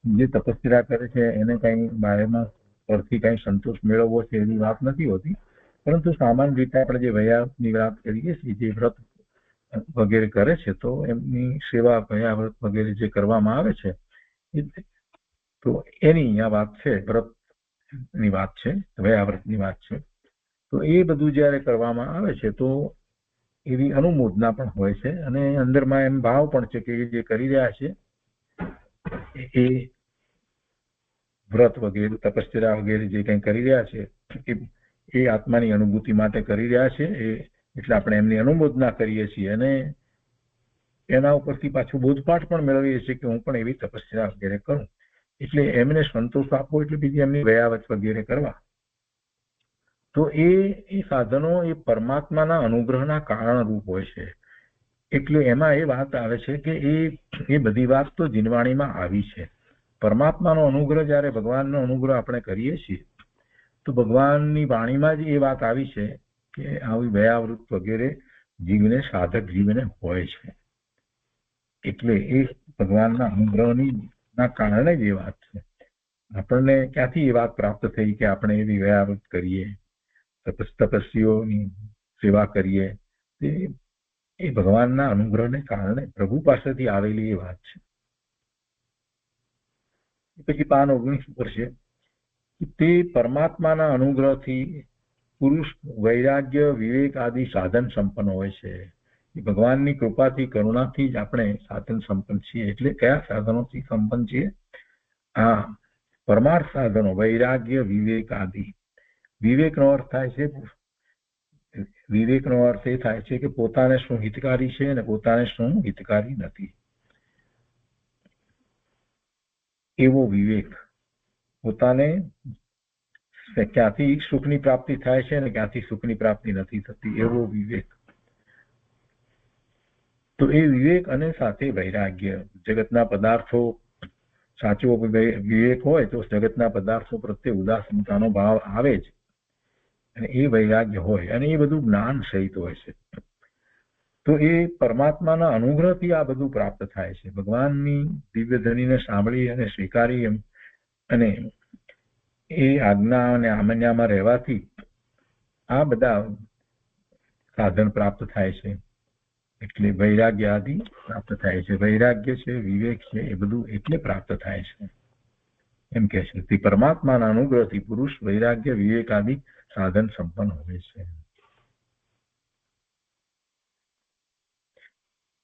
જે તપશ્ચર્યા કરે છે એને કઈ બાહેરમાં પરથી કઈ સંતોષ મેળવવો છે એવી વાત નથી હોતી, પરંતુ સામાન્ય રીતે આપણે જે વૈયાની વાત કરીએ છીએ, જે વ્રત વગેરે કરે છે તો એમની સેવા વૈયાવ્રત વગેરે જે કરવામાં આવે છે તો એની અહીંયા વાત છે, વ્રતની વાત છે, વૈયાવ્રતની વાત છે. તો એ બધું જયારે કરવામાં આવે છે તો એવી અનુમોદના પણ હોય છે અને અંદરમાં એમ ભાવ પણ છે કે જે કરી રહ્યા છે એ વ્રત વગેરે તપશ્ચર્યા વગેરે જે કંઈ કરી રહ્યા છે એ આત્માની અનુભૂતિ માટે કરી રહ્યા છે, એટલે આપણે એમની અનુમોદના કરીએ છીએ અને એના ઉપરથી પાછું બોધપાઠ પણ મેળવીએ છીએ કે હું પણ એવી તપશ્ચર્યા વગેરે કરું. એટલે એમને સંતોષ આપવો એટલે બીજી એમની વૈયાવત વગેરે કરવા. તો એ સાધનો એ પરમાત્માના અનુગ્રહના કારણ રૂપ હોય છે. એટલે એમાં એ વાત આવે છે કે એ બધી વાત તો જીનવાણીમાં આવી છે. પરમાત્માનો અનુગ્રહ, જ્યારે ભગવાનનો અનુગ્રહ આપણે કરીએ છીએ તો ભગવાનની વાણીમાં જ એ વાત આવી છે કે આવી વૈયાવૃત વગેરે જીવને, સાધક જીવને હોય છે. એટલે એ ભગવાનના અનુગ્રહના કારણે જ એ વાત છે. આપણને ક્યાંથી એ વાત પ્રાપ્ત થઈ કે આપણે એવી વૈયાવૃત કરીએ, તપસ્વીઓની સેવા કરીએ? એ ભગવાનના અનુગ્રહને કારણે પ્રભુ પાસેથી આવેલી એ વાત છે. પછી પાન 19 ઉપર છે, તે પરમાત્માના અનુગ્રહથી પુરુષ વૈરાગ્ય, વિવેક આદિ સાધન સંપન્ન હોય છે. ભગવાનની કૃપાથી, કરુણાથી જ આપણે સાધન સંપન્ન છીએ. એટલે કયા સાધનોથી સંપન્ન છીએ? આ પરમાર્થ સાધનો, વૈરાગ્ય, વિવેક આદિ. વિવેકનો અર્થ થાય છે, વિવેકનો અર્થ એ થાય છે કે પોતાને શું હિતકારી છે અને પોતાને શું હિતકારી નથી, એવો વિવેક. પોતાને ક્યાંથી સુખની પ્રાપ્તિ થાય છે અને ક્યાંથી સુખની પ્રાપ્તિ નથી થતી, એવો વિવેક. તો એ વિવેક અને સાથે વૈરાગ્ય. જગતના પદાર્થો, સાચો વિવેક હોય તો જગતના પદાર્થો પ્રત્યે ઉદાસીનતાનો ભાવ આવે જ, અને એ વૈરાગ્ય હોય અને એ બધું જ્ઞાન સહિત હોય છે. તો એ પરમાત્માના અનુગ્રહથી આ બધું પ્રાપ્ત થાય છે. ભગવાનની દિવ્ય ધ્વનિને સાંભળી અને સ્વીકારી અને એ આજ્ઞા અને આમન્યામાં રહેવાથી આ બધા સાધન પ્રાપ્ત થાય છે. એટલે વૈરાગ્ય આદિ પ્રાપ્ત થાય છે. વૈરાગ્ય છે, વિવેક છે, એ બધું એટલે પ્રાપ્ત થાય છે એમ કે છે. તે પરમાત્માના અનુગ્રહથી પુરુષ વૈરાગ્ય, વિવેક આદિ સાધન સંપન્ન હોય છે.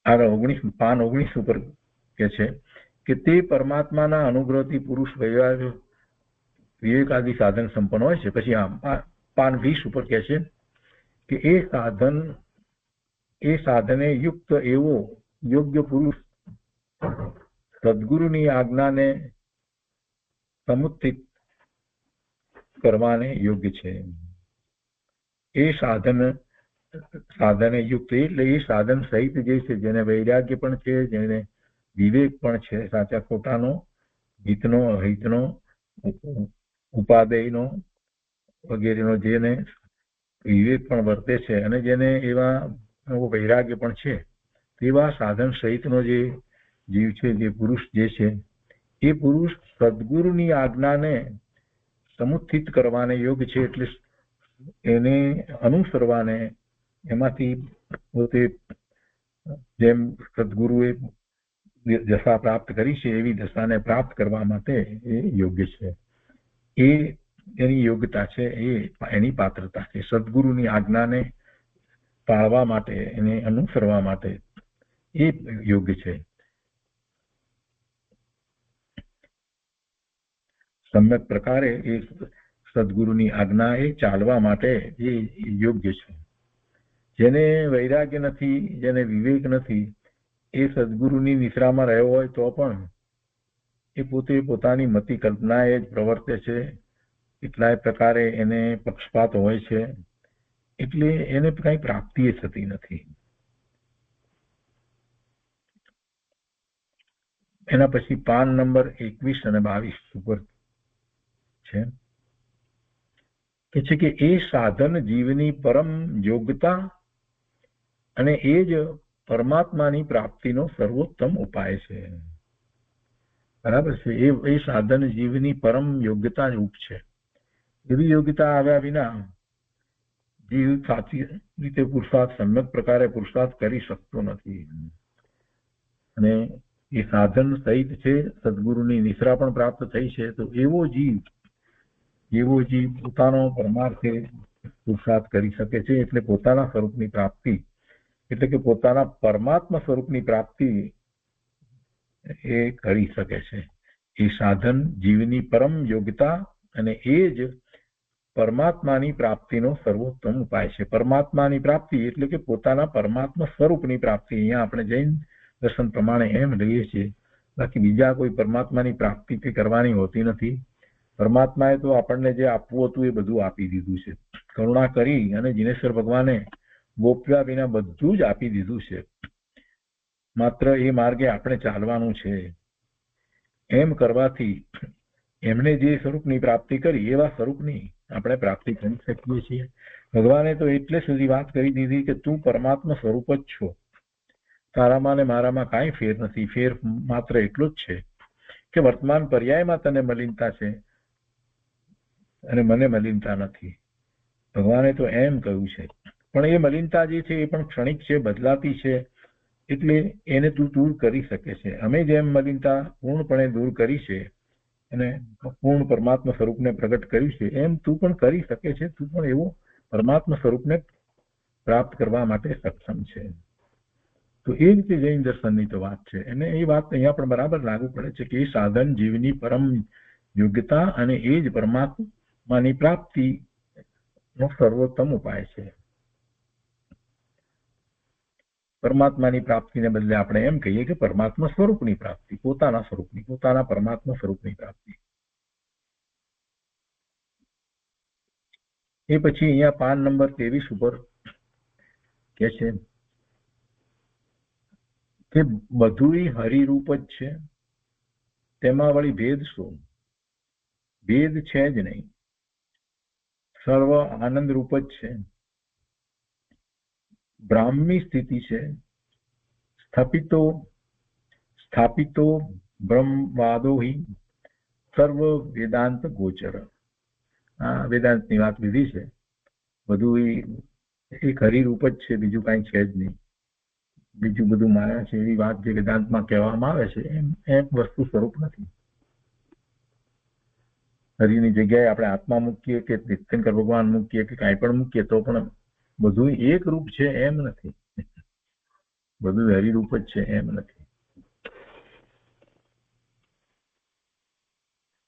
આગળ પાન 19 ઉપર કે છે કે તે પરમાત્માના અનુગ્રહથી પુરુષ વૈરાગ્ય, વિવેક આદિ સાધન સંપન્ન હોય છે. પછી પાન 20 ઉપર કે છે કે એ સાધને યુક્ત એવો યોગ્ય પુરુષ સદગુરુની આજ્ઞાને સમુત્થિત કરવાને યોગ્ય છે. એ સાધને યુક્ત એટલે એ સાધન સહિત જે છે, જેને વૈરાગ્ય પણ છે, જેને વિવેક પણ છે, સાચા ખોટાનો, હિતનો અહિતનો, ઉપાદેયનો વગેરેનો જેને વિવેક પણ વર્તે છે અને જેને એવા વૈરાગ્ય પણ છે, તેવા સાધન સહિતનો જે જીવ છે, જે પુરુષ જે છે, એ પુરુષ સદગુરુની આજ્ઞાને સમુત્થિત કરવાને યોગ્ય છે. એટલે એને અનુસરવાને, એમાંથી પોતે જેમ સદગુરુએ દશા પ્રાપ્ત કરી છે એવી દશાને પ્રાપ્ત કરવા માટે એ યોગ્ય છે. એ એની યોગ્યતા છે, એની પાત્રતા છે. સદગુરુની આજ્ઞાને પાળવા માટે, એને અનુસરવા માટે એ યોગ્ય છે. સમ્યક પ્રકારે એ સદગુરુની આજ્ઞા એ ચાલવા માટે એ યોગ્ય છે. જેને વૈરાગ્ય નથી, જેને વિવેક નથી, એ સદગુરુની નિશ્રામાં રહ્યો હોય તો પણ એ પોતે પોતાની મતિ કલ્પનાએ જ પ્રવર્તે છે. કેટલાય પ્રકારે એને પક્ષપાત હોય છે, એટલે એને કઈ પ્રાપ્તિ થતી નથી. એના પછી પાન નંબર 21 અને 22 ઉપર છે કે એ સાધન જીવની પરમ યોગ્યતા અને એ જ પરમાત્માની પ્રાપ્તિનો સર્વોત્તમ ઉપાય છે. બરાબર છે. એ સાધન જીવની પરમ યોગ્યતા રૂપ છે. એવી યોગ્યતા આવ્યા વિના જીવ સાચી રીતે પુરુષાર્થ, સમ્યક પ્રકારે પુરુષાર્થ કરી શકતો નથી. અને એ સાધન સહિત છે, સદગુરુની નિશ્રા પણ પ્રાપ્ત થઈ છે, તો એવો જીવ પોતાનો પરમાર્થે પુરુષાર્થ કરી શકે છે. એટલે પોતાના સ્વરૂપની પ્રાપ્તિ, એટલે કે પોતાના પરમાત્મા સ્વરૂપની પ્રાપ્તિ એ કરી શકે છે. એ સાધન જીવની પરમ યોગ્યતા અને એ જ પરમાત્માની પ્રાપ્તિનો સર્વોત્તમ ઉપાય છે. પરમાત્માની પ્રાપ્તિ એટલે કે પોતાના પરમાત્મા સ્વરૂપની પ્રાપ્તિ. અહીંયા આપણે જૈન દર્શન પ્રમાણે એમ લઈએ છીએ, બાકી બીજા કોઈ પરમાત્માની પ્રાપ્તિ તે કરવાની હોતી નથી. પરમાત્માએ તો આપણને જે આપવું હતું એ બધું આપી દીધું છે. કરુણા કરી અને જીનેશ્વર ભગવાને ગોપ્યા વિના બધું જ આપી દીધું છે. માત્ર એ માર્ગે આપણે ચાલવાનું છે. એમ કરવાથી એમણે જે સ્વરૂપની પ્રાપ્તિ કરી એવા સ્વરૂપની આપણે પ્રાપ્તિ કરી શકીએ છીએ. ભગવાને તો એટલે સુધી વાત કરી દીધી કે તું પરમાત્મા સ્વરૂપ જ છો. તારામાં ને મારામાં કાંઈ ફેર નથી. ફેર માત્ર એટલો જ છે કે વર્તમાન પર્યાયમાં તને મલિનતા છે અને મને મલિનતા નથી. ભગવાને તો એમ કહ્યું છે. પણ એ મલિનતા જે છે એ પણ ક્ષણિક છે, બદલાતી છે, એટલે એને તું દૂર કરી શકે છે. અમે જેમ મલિનતા પૂર્ણપણે દૂર કરી છે અને પૂર્ણ પરમાત્મા સ્વરૂપને પ્રગટ કર્યું છે, એમ તું પણ કરી શકે છે. તું પણ એવો પરમાત્મા સ્વરૂપને પ્રાપ્ત કરવા માટે સક્ષમ છે. તો એ રીતે જૈન દર્શનની તો વાત છે. અને એ વાત અહીંયા પણ બરાબર લાગુ પડે છે કે એ સાધન જીવની પરમ યોગ્યતા અને એ જ પરમાત્માની પ્રાપ્તિનો સર્વોત્તમ ઉપાય છે. પરમાત્માની પ્રાપ્તિને બદલે આપણે એમ કહીએ કે પરમાત્મા સ્વરૂપની પ્રાપ્તિ, પોતાના સ્વરૂપની, પોતાના પરમાત્મા સ્વરૂપની પ્રાપ્તિ. એ પછી અહીંયા પાન નંબર 23 ઉપર કે છે કે બધુંય હરિરૂપ જ છે, તેમાં વળી ભેદ શું? ભેદ છે જ નહીં. સર્વ આનંદ રૂપ જ છે. બ્રાહ્મી સ્થિતિ છે. સ્થાપિતો બ્રહ્મવાદો હિ સર્વ વેદાંત ગોચર. આ વેદાંતની વાત લીધી છે. બધું એક હરિરૂપ જ છે, બીજું કાંઈ છે જ નહીં. બીજું બધું માયા છે એવી વાત જે વેદાંતમાં કહેવામાં આવે છે એમ વસ્તુ સ્વરૂપ નથી. હરિની જગ્યાએ આપણે આત્મા મૂકીએ કે તીર્થંકર ભગવાન મૂકીએ કે કાંઈ પણ મૂકીએ તો પણ બધું એક રૂપ છે એમ નથી. બધું હરિરૂપ જ છે એમ નથી.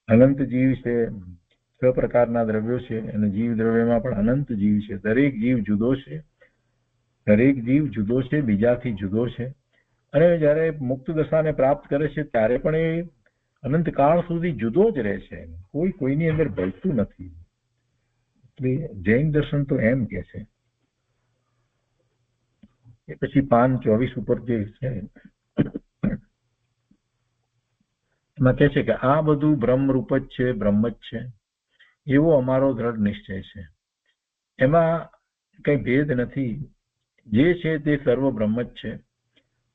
અનંત જીવ છે, 6 પ્રકારના દ્રવ્યો છે અને જીવ દ્રવ્યમાં પણ અનંત જીવ છે. દરેક જીવ જુદો છે. દરેક જીવ જુદો છે, બીજાથી જુદો છે. અને જ્યારે મુક્ત દશાને પ્રાપ્ત કરે છે ત્યારે પણ એ અનંત કાળ સુધી જુદો જ રહે છે. કોઈ કોઈની અંદર ભળતું નથી. એટલે જૈન દર્શન તો એમ કે છે. એ પછી પાન 24 ઉપર જે છે એમાં કહે છે કે આ બધું બ્રહ્મરૂપ જ છે, બ્રહ્મ જ છે, એવો અમારો દ્રઢ નિશ્ચય છે. એમાં કઈ ભેદ નથી. જે છે તે સર્વ બ્રહ્મ જ છે.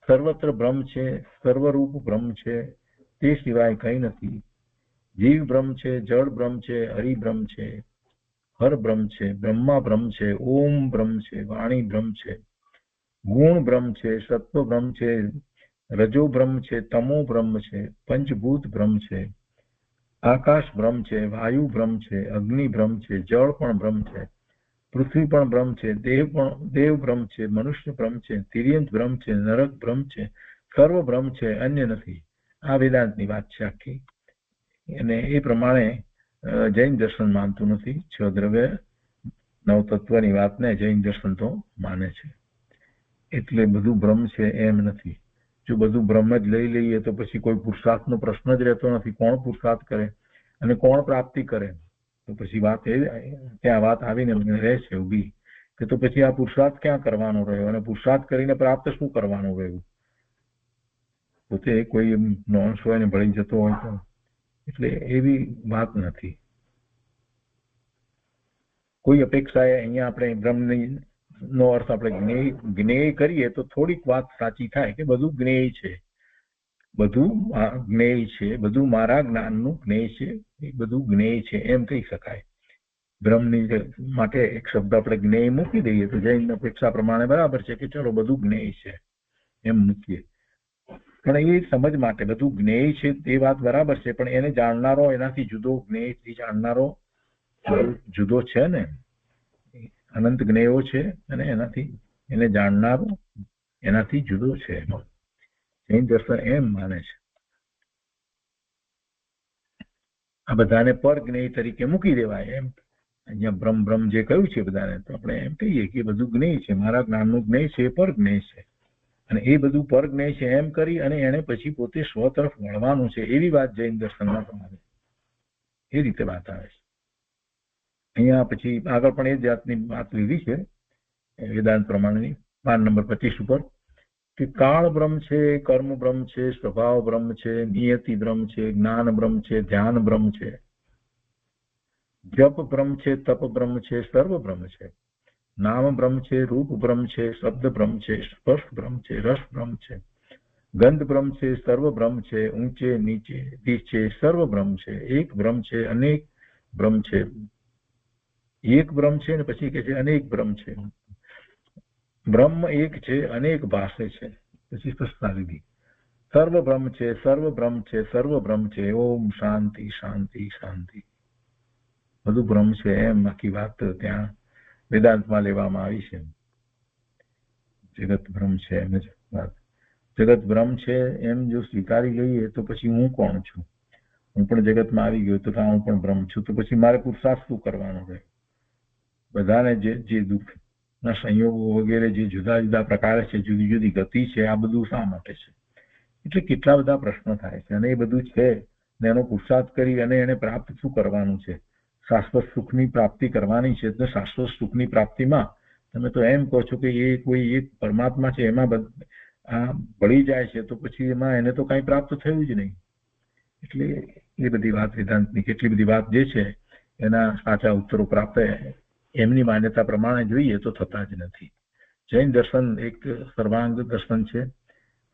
સર્વત્ર બ્રહ્મ છે, સર્વરૂપ બ્રહ્મ છે, તે સિવાય કંઈ નથી. જીવ બ્રહ્મ છે, જળ બ્રહ્મ છે, હરિ બ્રહ્મ છે, હર બ્રહ્મ છે, બ્રહ્મા બ્રહ્મ છે, ઓમ બ્રહ્મ છે, વાણી બ્રહ્મ છે, ગુણ બ્રહ્મ છે, સત્વ બ્રહ્મ છે, રજો બ્રહ્મ છે, તમો બ્રહ્મ છે, પંચભૂત બ્રહ્મ છે, આકાશ બ્રહ્મ છે, વાયુ બ્રહ્મ છે, અગ્નિ બ્રહ્મ છે, જળ પણ બ્રહ્મ છે, પૃથ્વી પણ બ્રહ્મ છે, દેવ બ્રહ્મ છે, મનુષ્ય બ્રહ્મ છે, તિર્યંત બ્રહ્મ છે, નરક બ્રહ્મ છે, સર્વ બ્રહ્મ છે, અન્ય નથી. આ વેદાંતની વાત છે આખી. અને એ પ્રમાણે જૈન દર્શન માનતું નથી. છ દ્રવ્ય નવ તત્વની વાતને જૈન દર્શન તો માને છે. એટલે બધું બ્રહ્મ છે એમ નથી. જો બધું બ્રહ્મ જ લઈ લઈએ તો પછી કોઈ પુરુષાર્થનો પ્રશ્ન જ રહેતો નથી. કોણ પુરુષાર્થ કરે અને કોણ પ્રાપ્તિ કરે? તો પછી વાત ત્યાં વાત આવીને રહે છે ઊભી કે તો પછી આ પુરુષાર્થ ક્યાં કરવાનો રહ્યો અને પુરુષાર્થ કરીને પ્રાપ્ત શું કરવાનું રહ્યું? પોતે કોઈ નોન્સ હોય ને ભળી જતો હોય તો એટલે એવી વાત નથી. કોઈ અપેક્ષાએ અહીંયા આપણે બ્રહ્મની નો અર્થ આપણે જ્ઞેય કરીએ તો થોડીક વાત સાચી થાય કે બધું જ્ઞેય છે, બધું જ્ઞેય છે, બધું મારા જ્ઞાનનું જ્ઞેય છે, એ બધું જ્ઞેય છે એમ કહી શકાય. બ્રહ્મની માટે એક શબ્દ આપણે જ્ઞેય મૂકી દઈએ તો જૈન અપેક્ષા પ્રમાણે બરાબર છે કે ચલો બધું જ્ઞેય છે એમ મૂકીએ. પણ એ સમજ માટે બધું જ્ઞેય છે તે વાત બરાબર છે, પણ એને જાણનારો એનાથી જુદો, જ્ઞેયથી જાણનારો જુદો છે ને. અનંત જ્ઞેયો છે અને એનાથી એને જાણનારો એનાથી જુદો છે. જૈન દર્શન એમ માને છે. આ બધાને પર જ્ઞેય તરીકે મૂકી દેવાય એમ. અહીંયા બ્રહ્મ બ્રહ્મ જે કહ્યું છે બધાને તો આપણે એમ કહીએ કે બધું જ્ઞેય છે, મારા જ્ઞાનનું જ્ઞેય છે, પર જ્ઞેય છે. અને એ બધું પર જ્ઞેય છે એમ કરી અને એને પછી પોતે સ્વ તરફ વળવાનું છે એવી વાત જૈન દર્શનમાં તમારે એ રીતે વાત આવે છે. અહીંયા પછી આગળ પણ એ જાતની વાત લીધી છે વેદાંત પ્રમાણેની 5 નંબર 25 ઉપર કે કાળ બ્રહ્મ છે, કર્મ બ્રહ્મ છે, સ્વભાવ બ્રહ્મ છે, નિયતિ બ્રહ્મ છે, જ્ઞાન બ્રહ્મ છે, ધ્યાન બ્રહ્મ છે, જપ બ્રહ્મ છે, તપ બ્રહ્મ છે, સર્વ બ્રહ્મ છે, નામ બ્રહ્મ છે, રૂપ બ્રહ્મ છે, શબ્દ બ્રહ્મ છે, સ્પર્શ બ્રહ્મ છે, રસ બ્રહ્મ છે, ગંધ બ્રહ્મ છે, સર્વ બ્રહ્મ છે, ઊંચે નીચે છે, સર્વ બ્રહ્મ છે, એક બ્રહ્મ છે, અનેક બ્રહ્મ છે, એક બ્રહ્મ છે ને પછી કે છે અનેક બ્રહ્મ છે, બ્રહ્મ એક છે, અનેક ભાષે છે, પછી સ્પષ્ટતા લીધી. સર્વ બ્રહ્મ છે, સર્વ બ્રહ્મ છે, સર્વ બ્રહ્મ છે, ઓમ શાંતિ શાંતિ શાંતિ. બધું બ્રહ્મ છે એમ આખી વાત ત્યાં વેદાંતમાં લેવામાં આવી છે. જગત બ્રહ્મ છે એમ જ વાત. જગત બ્રહ્મ છે એમ જો સ્વીકારી લઈએ તો પછી હું કોણ છું? હું પણ જગતમાં આવી ગયો તો હું પણ બ્રહ્મ છું, તો પછી મારે પુરુષાર્થ શું કરવાનો રહે? બધાને જે દુઃખના સંયોગો વગેરે જે જુદા જુદા પ્રકારે છે, જુદી જુદી ગતિ છે, આ બધું શા માટે છે? એટલે કેટલા બધા પ્રશ્નો થાય છે અને એ બધું છે ને એનો પુરુષાર્થ કરી અને એને પ્રાપ્ત શું કરવાનું છે? શાશ્વત સુખની પ્રાપ્તિ કરવાની છે. તો શાશ્વત સુખની પ્રાપ્તિમાં તમે તો એમ કહો છો કે એ કોઈ એક પરમાત્મા છે એમાં આ ભળી જાય છે તો પછી એમાં એને તો કઈ પ્રાપ્ત થયું જ નહીં. એટલે એ બધી વાત વેદાંતની કેટલી બધી વાત જે છે એના સાચા ઉત્તરો પ્રાપ્ત એમની માન્યતા પ્રમાણે જોઈએ તો થતા જ નથી. જૈન દર્શન એક સર્વાંગ દર્શન છે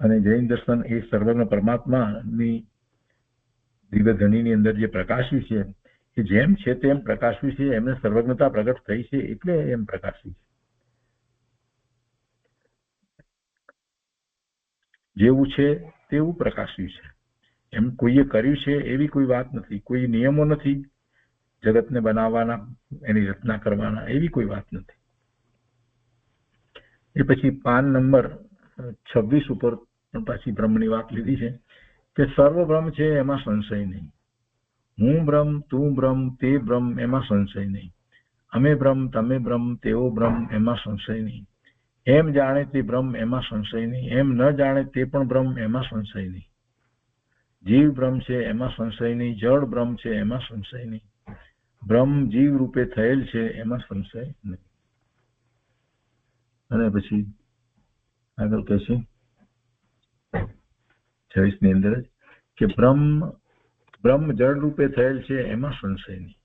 અને જૈન દર્શન એ સર્વજ્ઞ પરમાત્માની દિવ્ય ધણીની અંદર જે પ્રકાશ્યું છે કે જેમ છે તેમ પ્રકાશ્યું છે, એમને સર્વજ્ઞતા પ્રગટ થઈ છે એટલે એમ પ્રકાશ્યું છે. જેવું છે તેવું પ્રકાશ્યું છે. એમ કોઈએ કર્યું છે એવી કોઈ વાત નથી, કોઈ નિયમો નથી જગતને બનાવવાના, એની રચના કરવાના, એવી કોઈ વાત નથી. એ પછી 5 નંબર 26 ઉપર પાછી બ્રહ્મની વાત લીધી છે કે સર્વ બ્રહ્મ છે એમાં સંશય નહીં. હું બ્રહ્મ, તું બ્રહ્મ, તે બ્રહ્મ, એમાં સંશય નહીં. અમે બ્રહ્મ, તમે બ્રહ્મ, તેઓ બ્રહ્મ, એમાં સંશય નહીં. એમ જાણે તે બ્રહ્મ, એમાં સંશય નહીં. એમ ન જાણે તે પણ બ્રહ્મ, એમાં સંશય નહીં. જીવ બ્રહ્મ છે એમાં સંશય નહીં. જળ બ્રહ્મ છે એમાં સંશય નહીં. બ્રહ્મ જીવ રૂપે થયેલ છે એમાં સંશય નહીં. અને પછી આગળ કહે છે 26 ની અંદર જ કે બ્રહ્મ જળ રૂપે થયેલ છે એમાં સંશય નહીં.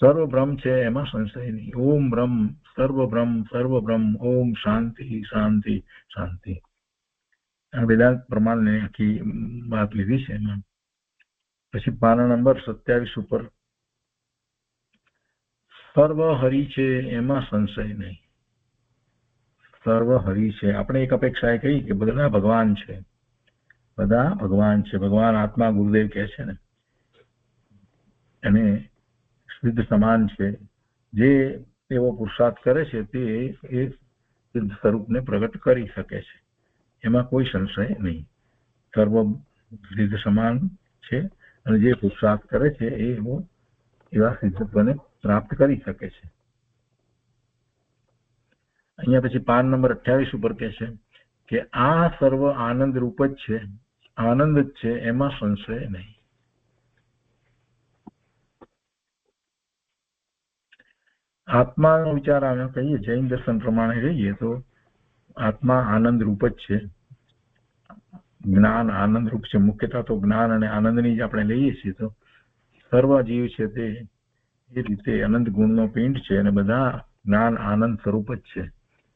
સર્વ બ્રહ્મ છે એમાં સંશય નહીં. ઓમ બ્રહ્મ, સર્વ બ્રહ્મ, ઓમ શાંતિ શાંતિ શાંતિ. આ વેદાંત પ્રમાણે આખી વાત લીધી છે એમાં. પછી 5 નંબર 27 ઉપર સર્વ હરિ છે એમાં સંશય નહીં. સર્વ હરિ છે. આપણે એક અપેક્ષાએ કહી કે બધા ભગવાન છે બધા ભગવાન છે. ભગવાન આત્મા ગુરુદેવ કહે છે ને, અને સિદ્ધ સમાન છે. જે એવો પુરુષાર્થ કરે છે તે એ સિદ્ધ સ્વરૂપને પ્રગટ કરી શકે છે, એમાં કોઈ સંશય નહીં. સર્વ સિદ્ધ સમાન છે અને જે પુરુષાર્થ કરે છે એ એવા સિદ્ધત્વને પ્રાપ્ત કરી શકે છે. અહીંયા પછી પાન નંબર 28 ઉપર કહે છે કે આ સર્વ આનંદ રૂપ જ છે, આનંદ જ છે, એમાં સંશય નહીં. આત્માનો વિચાર અમે કહીએ, જૈન દર્શન પ્રમાણે કહીએ તો આત્મા આનંદ રૂપ જ છે, જ્ઞાન આનંદ રૂપ છે. મુખ્યતઃ તો જ્ઞાન અને આનંદની જ આપણે લઈએ છીએ તો સર્વ જીવ છે તે એ રીતે અનંત ગુણનો પિંડ છે અને બધા જ્ઞાન આનંદ સ્વરૂપ જ છે,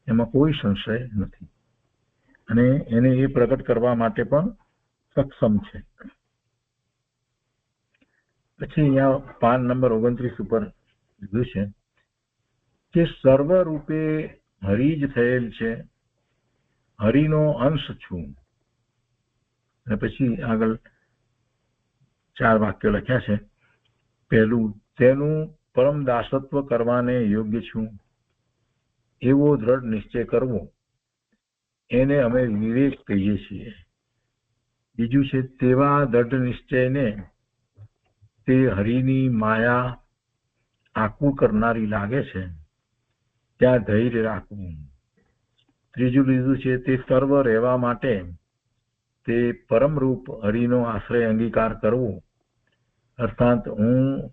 એમાં કોઈ સંશય નથી. અને એને એ પ્રગટ કરવા માટે પણ સક્ષમ છે. પછી અહીંયા પાન નંબર 29 ઉપર લીધું છે કે સર્વ રૂપે હરિ જ થયેલ છે, હરિનો અંશ છું. અને પછી આગળ 4 વાક્યો લખ્યા છે. પહેલું, તેનું પરમ દાસત્વ કરવાને યોગ્ય છું, એવો દ્રઢ નિશ્ચય કરવો, એને અમે વિવેક કહીએ છીએ. બીજું છે, તેવા દ્રઢ નિશ્ચયને તે હરિની માયા આકુળ કરનારી લાગે છે, ત્યાં ધૈર્ય રાખવું. ત્રીજું લીધું છે, તે સર્વ રહેવા માટે તે પરમરૂપ હરિનો આશ્રય અંગીકાર કરવો, અર્થાત હું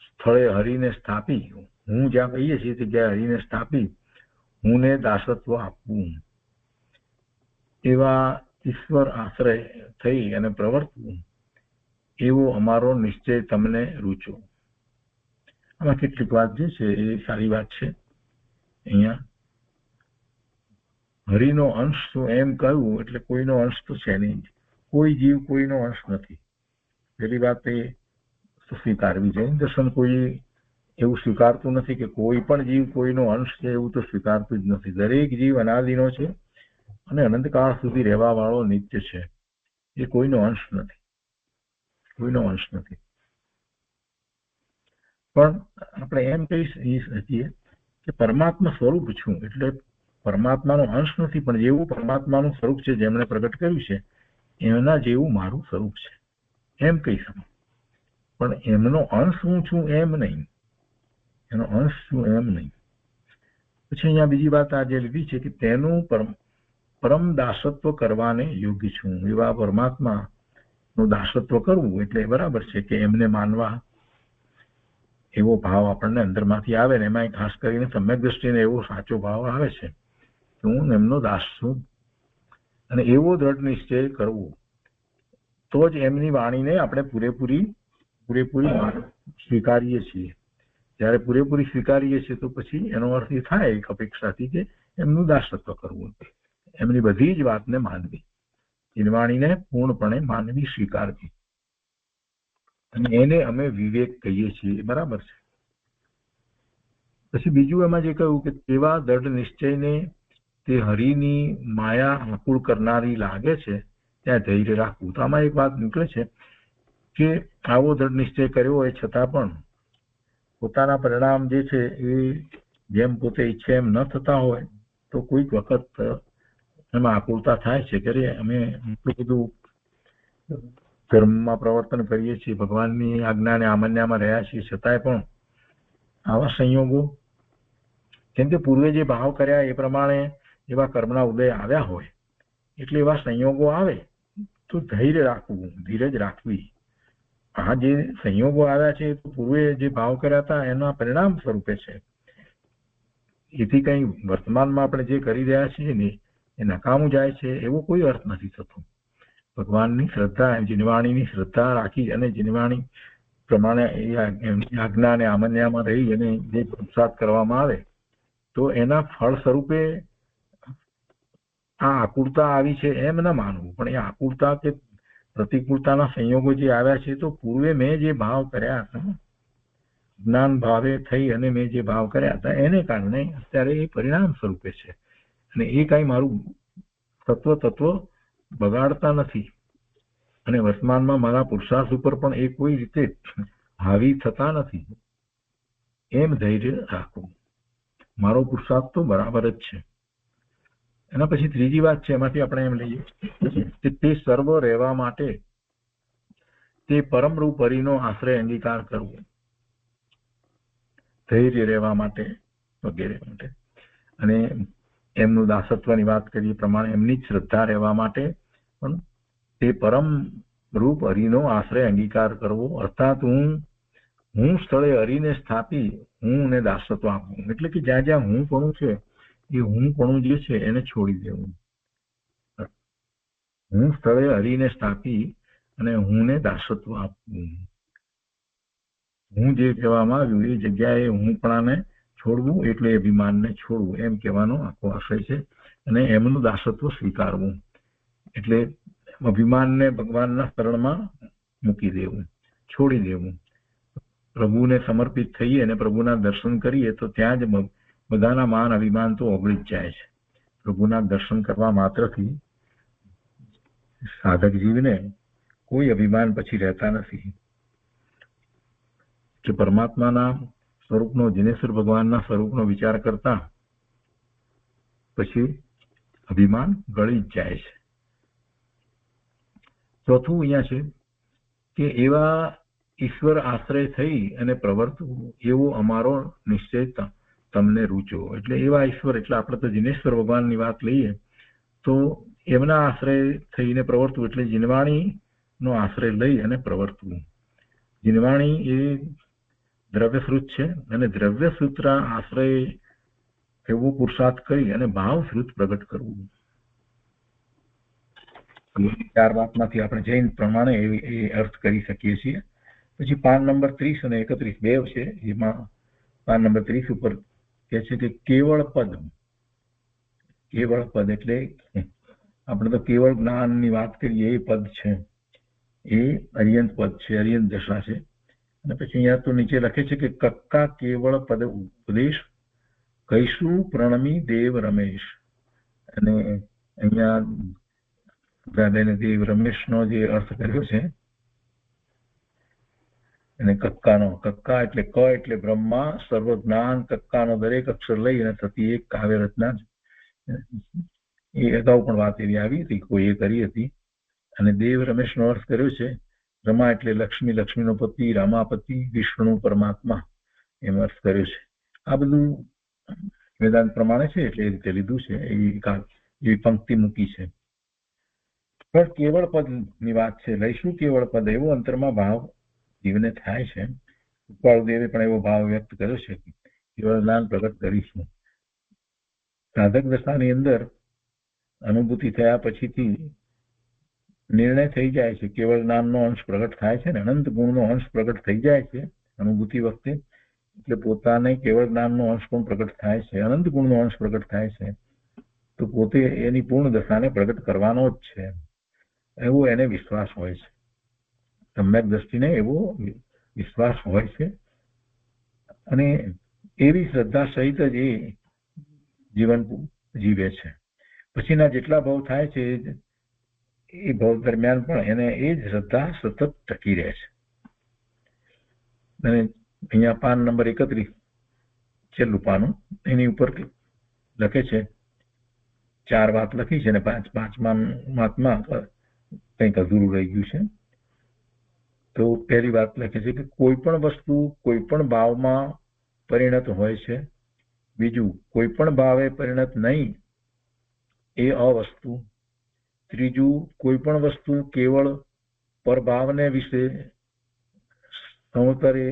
સ્થળે હરિને સ્થાપી, હું જ્યાં કહીએ છીએ તે જગ્યાએ હરિને સ્થાપી હુંને દાસત્વ આપવું, એવા ઈશ્વર આશ્રય થઈ અને પ્રવર્તવું, એવો અમારો નિશ્ચય તમને રૂચો. આમાં કેટલીક વાત જે છે એ સારી વાત છે. અહીંયા હરિનો અંશ શું એમ કહ્યું એટલે કોઈનો અંશ તો છે નહીં, કોઈ જીવ કોઈનો અંશ નથી. પેલી વાત એ સ્વીકારવી જોઈએ. દર્શન કોઈ એવું સ્વીકારતું નથી કે કોઈ પણ જીવ કોઈનો અંશ છે, એવું તો સ્વીકારતું જ નથી. દરેક જીવ અનાદિનો છે અને અનંતકાળ સુધી રહેવા વાળો નિત્ય છે, એ કોઈનો અંશ નથી, કોઈનો અંશ નથી. પણ આપણે એમ કહી શકીએ કે પરમાત્મા સ્વરૂપ છું, એટલે પરમાત્માનો અંશ નથી, પણ જેવું પરમાત્માનું સ્વરૂપ છે જેમણે પ્રગટ કર્યું છે એમના જેવું મારું સ્વરૂપ છે એમ કહી શકું. પણ એમનો અંશ હું છું એમ નહીં, એનો અંશ છું એમ નહીં. પછી અહીંયા બીજી વાત આજે લીધી છે કે તેનું પરમ દાસત્વ કરવાને યોગ્ય છું, એવા પરમાત્માનું દાસત્વ કરવું એટલે બરાબર છે કે એમને માનવા, એવો ભાવ આપણને અંદરમાંથી આવે ને એમાં ખાસ કરીને સમ્યક દ્રષ્ટિને એવો સાચો ભાવ આવે છે કે હું એમનો દાસ છું, અને એવો દ્રઢ નિશ્ચય કરવો તો જ એમની વાણીને આપણે પૂરેપૂરી સ્વીકારીએ છીએ. જ્યારે પૂરેપૂરી સ્વીકારીએ છીએ તો પછી એનો અર્થ એ થાય એક અપેક્ષાથી કે એમનું દાસત્વ કરવું, એમની બધી જ વાતને માનવી, વાણીને પૂર્ણપણે માનવી, સ્વીકારવી, અને એને અમે વિવેક કહીએ છીએ. બરાબર છે. પછી બીજું એમાં જે કહ્યું કે તેવા દ્રઢ નિશ્ચયને તે હરિની માયા આકુળ કરનારી લાગે છે, ત્યાં ધૈર્ય રાખવું. તો આમાં એક વાત નીકળે છે કે આવો દ્રઢ નિશ્ચય કર્યો હોય છતાં પણ પોતાના પરિણામ જે છે એ જેમ પોતે ઈચ્છે એમ ન થતા હોય તો કોઈક વખત એમાં આકુળતા થાય છે કે અમે એટલું બધું ધર્મમાં પ્રવર્તન કરીએ છીએ, ભગવાનની આજ્ઞાને આમન્યામાં રહ્યા છીએ, છતાંય પણ આવા સંયોગો, કેમ કે પૂર્વે જે ભાવ કર્યા એ પ્રમાણે એવા કર્મના ઉદય આવ્યા હોય એટલે એવા સંયોગો આવે તો ધૈર્ય રાખવું, ધીરજ રાખવી. આ જે સંયોગો આવ્યા છે તો પૂર્વે જે ભાવ કર્યા હતા એના પરિણામ સ્વરૂપે છે, એથી કઈ વર્તમાનમાં આપણે જે કરી રહ્યા છીએ ને એ નકામું જાય છે એવો કોઈ અર્થ નથી થતો. ભગવાનની શ્રદ્ધા, જીનવાણીની શ્રદ્ધા રાખી અને જીનવાણી પ્રમાણે એમની આજ્ઞા અને આમન્યામાં રહી અને જે પુરુષાર્થ કરવામાં આવે તો એના ફળ સ્વરૂપે આ આકુળતા આવી છે એમ ન માનવું. પણ એ આકુળતા કે પ્રતિકૂળતાના સંયોગો જે આવ્યા છે તો પૂર્વે મેં જે ભાવ કર્યા હતા, જ્ઞાન ભાવે થઈ અને મેં જે ભાવ કર્યા હતા એને કારણે અત્યારે એ પરિણામ સ્વરૂપે છે, અને એ કાંઈ મારું તત્વ બગાડતા નથી. અને વર્તમાનમાં મારા પુરુષાર્થ ઉપર પણ એ કોઈ રીતે હાવી થતા નથી એમ ધૈર્ય રાખવું. મારો પુરુષાર્થ તો બરાબર જ છે. એના પછી ત્રીજી વાત છે, એમાંથી આપણે એમ લઈએ કે તે સર્વ રહેવા માટે તે પરમરૂપ હરિનો આશ્રય અંગીકાર કરવો, ધૈર્ય રહેવા માટે વગેરે માટે. અને એમનું દાસત્વની વાત કરીએ પ્રમાણે એમની જ શ્રદ્ધા રહેવા માટે પણ તે પરમ રૂપ હરિનો આશ્રય અંગીકાર કરવો, અર્થાત હું સ્થળે હરિને સ્થાપી હું ને દાસત્વ આપવું. એટલે કે જ્યાં જ્યાં હું પણ છે એ હું પણ જે છે એને છોડી દેવું. હું સ્થળે હરિને સ્થાપી અને હું ને દાસત્વ આપવું. હું જે કહેવામાં આવ્યું એ જગ્યાએ હુંપણાને છોડવું એટલે અભિમાનને છોડવું એમ કહેવાનો આખો આશય છે. અને એમનું દાસત્વ સ્વીકારવું એટલે અભિમાનને ભગવાનના શરણમાં મૂકી દેવું, છોડી દેવું. પ્રભુને સમર્પિત થઈએ અને પ્રભુના દર્શન કરીએ તો ત્યાં જ બધાના માન અભિમાન તો ઓગળી જ જાય છે. પ્રભુના દર્શન કરવા માત્રથી સાધક જીવને કોઈ અભિમાન પછી રહેતા નથી. કે પરમાત્માના સ્વરૂપનો, જિનેશ્વર ભગવાનના સ્વરૂપનો વિચાર કરતા પછી અભિમાન ગળી જ જાય છે. ચોથું અહીંયા છે કે એવા ઈશ્વર આશ્રય થઈ અને પ્રવર્તવું એવો અમારો નિશ્ચય તમને રૂચો. એટલે એવા ઈશ્વર એટલે આપણે તો જિનેશ્વર ભગવાનની વાત લઈએ તો એમના આશ્રય થઈને પ્રવર્તવું એટલે જીનવાણીનો આશ્રય લઈ અને પ્રવર્તવું. જીનવાણી એ દ્રવ્યશ્રુત છે અને દ્રવ્યશ્રુત આશ્રય એવો પુરુષાર્થ કરી અને ભાવશ્રુત પ્રગટ કરવું. ચાર વાતમાંથી આપણે જૈન પ્રમાણે એ અર્થ કરી શકીએ છીએ. પછી પાન નંબર 30 અને 31 બે છે. એમાં પાન નંબર 30 ઉપર કહે છે કે કેવળ પદ. કેવળ પદ એટલે આપણે તો કેવળ જ્ઞાનની વાત કરીએ એ પદ છે, એ અર્યંત પદ છે, અર્યંત દશા છે. અને પછી અહીંયા તો નીચે લખે છે કે કક્કા કેવળ પદ ઉપદેશ કૈશું પ્રણમી દેવ રમેશ. અને અહીંયા દેવ રમેશનો જે અર્થ કર્યો છે અને કક્કાનો, કક્કા એટલે ક એટલે બ્રહ્મા સર્વ જ્ઞાન, કક્કાનો દરેક અક્ષર લઈ અને થતી એક કાવ્ય રચના. એ અગાઉ પણ વાત એવી આવી હતી, કોઈએ કરી હતી. અને દેવ રમેશનો અર્થ કર્યો છે રમા એટલે લક્ષ્મી, લક્ષ્મીનો પતિ, રામાપતિ, વિષ્ણુ પરમાત્મા એમ અર્થ કર્યો છે. આ બધું વેદાંત પ્રમાણે છે એટલે એ રીતે લીધું છે, એવી પંક્તિ મૂકી છે. પણ કેવળ પદ ની વાત છે, લઈશું કેવળ પદ. એવો અંતરમાં ભાવ જીવને થાય છે. કૃપાળુદેવે પણ એવો ભાવ વ્યક્ત કર્યો છે કે કેવળ જ્ઞાન પ્રગટ કરીશું. સાધક દશાની અંદર અનુભૂતિ થયા પછીથી નિર્ણય થઈ જાય છે, કેવળ જ્ઞાનનો અંશ પ્રગટ થાય છે ને અનંત ગુણનો અંશ પ્રગટ થઈ જાય છે અનુભૂતિ વખતે. એટલે પોતાને કેવળ જ્ઞાનનો અંશ પણ પ્રગટ થાય છે, અનંત ગુણનો અંશ પ્રગટ થાય છે. તો પોતે એની પૂર્ણ દશાને પ્રગટ કરવાનો જ છે એવો એને વિશ્વાસ હોય છે. સમ્યક દ્રષ્ટિને એવો વિશ્વાસ હોય છે અને એવી શ્રદ્ધા સહિત જ એ જીવન જીવે છે. પછીના જેટલા ભાવ થાય છે એ ભાવ દરમિયાન પણ એને એ જ શ્રદ્ધા સતત ટકી રહે છે. અને અહીંયા પાન નંબર 31 છેલ્લું પાનું, એની ઉપર લખે છે, ચાર વાત લખી છે અને પાંચમા વાતમાં કંઈક અધૂરું રહી ગયું છે. તો પહેલી વાત લખે છે કે કોઈ પણ વસ્તુ કોઈ પણ ભાવમાં પરિણત હોય છે. બીજું, કોઈ પણ ભાવે પરિણત નહીં એ અવસ્તુ. ત્રીજું, કોઈ પણ વસ્તુ કેવળ પરભાવને વિશે સંવતરે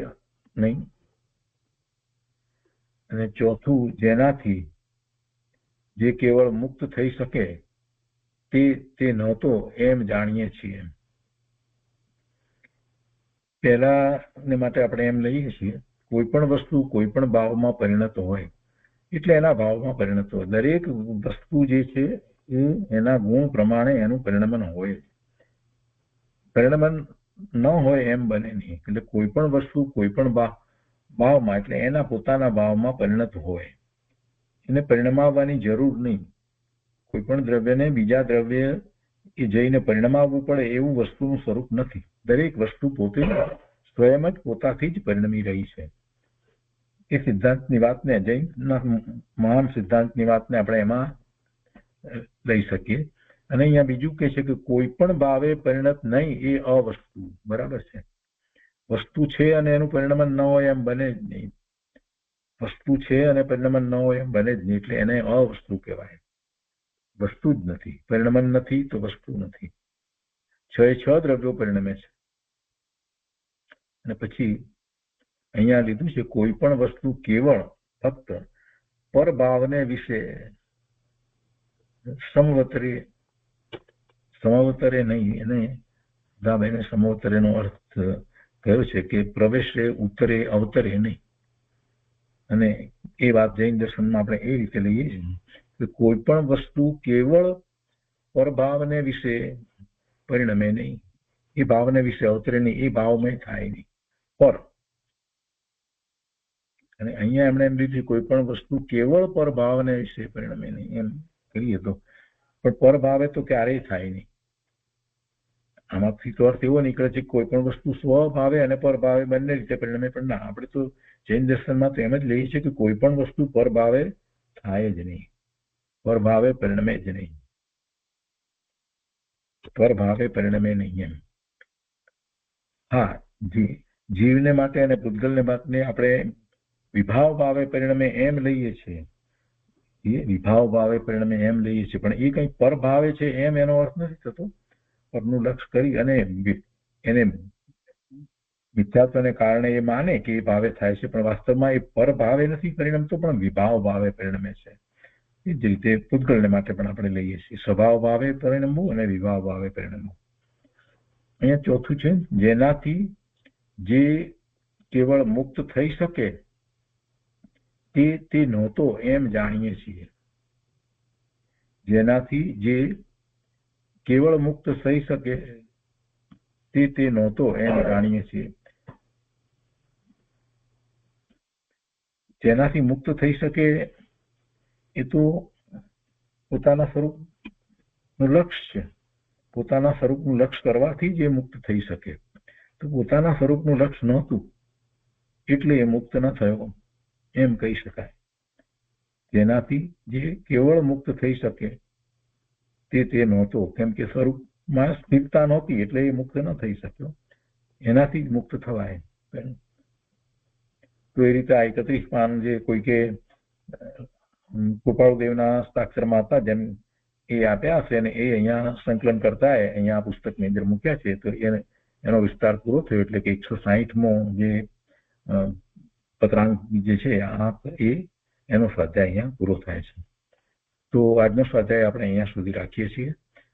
નહીં. અને ચોથું, જેનાથી જે કેવળ મુક્ત થઈ શકે તે નહોતો એમ જાણીએ છીએ. પહેલાને માટે આપણે એમ લઈએ છીએ કોઈ પણ વસ્તુ કોઈ પણ ભાવમાં પરિણત હોય એટલે એના ભાવમાં પરિણત હોય. દરેક વસ્તુ જે છે એ એના ગુણ પ્રમાણે એનું પરિણમન હોય. પરિણમન ન હોય એમ બને નહીં. એટલે કોઈ પણ વસ્તુ કોઈ પણ ભાવમાં એટલે એના પોતાના ભાવમાં પરિણત હોય, એને પરિણમાવવાની જરૂર નહીં. કોઈ પણ દ્રવ્યને બીજા દ્રવ્ય એ જઈને પરિણમાવવું પડે એવું વસ્તુનું સ્વરૂપ નથી. દરેક વસ્તુ પોતે સ્વયં જ પોતાથી જ પરિણમી રહી છે. એ સિદ્ધાંતની વાતને, જૈનના મહાન સિદ્ધાંતની વાતને આપણે એમાં લઈ શકીએ. અને અહીંયા બીજું કહે છે કે કોઈ પણ ભાવે પરિણત નહીં એ અવસ્તુ. બરાબર છે. વસ્તુ છે અને એનું પરિણમન ન હોય એમ બને જ નહીં. વસ્તુ છે અને પરિણમન ન હોય એમ બને જ નહીં, એટલે એને અવસ્તુ કહેવાય. વસ્તુ જ નથી, પરિણમન નથી તો વસ્તુ નથી. છ દ્રવ્યો પરિણમે છે. અને પછી અહીંયા લીધું છે કોઈ પણ વસ્તુ કેવળ ફક્ત પરભાવને વિશે સમવતરે નહીં. એને દાદાભાઈને સમવતરેનો અર્થ કયો છે કે પ્રવેશે, ઉતરે, અવતરે નહીં. અને એ વાત જૈન દર્શનમાં આપણે એ રીતે લઈએ છીએ કે કોઈ પણ વસ્તુ કેવળ પરભાવને વિશે પરિણમે નહીં, એ ભાવને વિશે અવતરે નહીં, એ ભાવમય થાય નહીં. પર, અને અહીંયા એમણે એમ લીધું કોઈ પણ વસ્તુ કેવળ પરભાવને વિશે પરિણમે નહીં એમ કહીએ તો, પણ પરભાવે તો ક્યારેય થાય નહીં. આમાંથી તો અર્થ એવો નીકળે છે કે કોઈ પણ વસ્તુ સ્વભાવે અને પરભાવે બંને રીતે પરિણમે, પણ ના, આપણે તો જૈન દર્શનમાં તો એમ જ લઈએ છીએ કે કોઈ પણ વસ્તુ પરભાવે થાય જ નહીં, પરભાવે પરિણમે જ નહીં, પરભાવે પરિણમે નહીં એમ. હા, જીવને માટે અને પૂતગલને માટે આપણે વિભાવ ભાવે પરિણમે એમ લઈએ છીએ, એ વિભાવ ભાવે પરિણમે એમ લઈએ છીએ, પણ એ કઈ પરભાવે છે એમ એનો અર્થ નથી થતો. પરનું લક્ષ કરી અને એને મિથ્યાત્વને કારણે એ માને કે એ ભાવે થાય છે, પણ વાસ્તવમાં એ પરભાવે નથી પરિણમતો, પણ વિભાવ ભાવે પરિણમે છે. એ જ રીતે પૂતગલને માટે પણ આપણે લઈએ છીએ, સ્વભાવ ભાવે પરિણમવું અને વિભાવ ભાવે પરિણમવું. અહીંયા ચોથું છે, જેનાથી જે કેવળ મુક્ત થઈ શકે તે નહોતો એમ જાણીએ છીએ. જેનાથી જે કેવળ મુક્ત થઈ શકે તે નહોતો એમ જાણીએ છીએ. જેનાથી મુક્ત થઈ શકે એ તો પોતાના સ્વરૂપનું લક્ષ છે. પોતાના સ્વરૂપનું લક્ષ કરવાથી જ એ મુક્ત થઈ શકે. તો પોતાના સ્વરૂપનું લક્ષ નહોતું એટલે એ મુક્ત ન થયો એમ કહી શકાય. જેનાથી જે કેવળ મુક્ત થઈ શકે તે નહોતો, કેમ કે સ્વરૂપમાં સ્થિરતા નહોતી એટલે એ મુક્ત ન થઈ શક્યો. એનાથી જ મુક્ત થવાય. તો એ રીતે આ 31 પાન જે કોઈકે કૃપાળુદેવના હસ્તાક્ષરમાં હતા જેમ એ આપ્યા હશે, અને એ અહીંયા સંકલન કરતા અહીંયા આ પુસ્તકની અંદર મૂક્યા છે, તો એનો વિસ્તાર પૂરો થયો. એટલે કે 160મો જે પત્રાંક જે છે એનો સ્વાધ્યાય અહીંયા પૂરો થાય છે. તો આજનો સ્વાધ્યાય આપણે અહીંયા સુધી રાખીએ છીએ.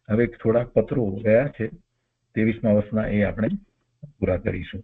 હવે થોડાક પત્રો ગયા છે 23મા વર્ષના, એ આપણે પૂરા કરીશું.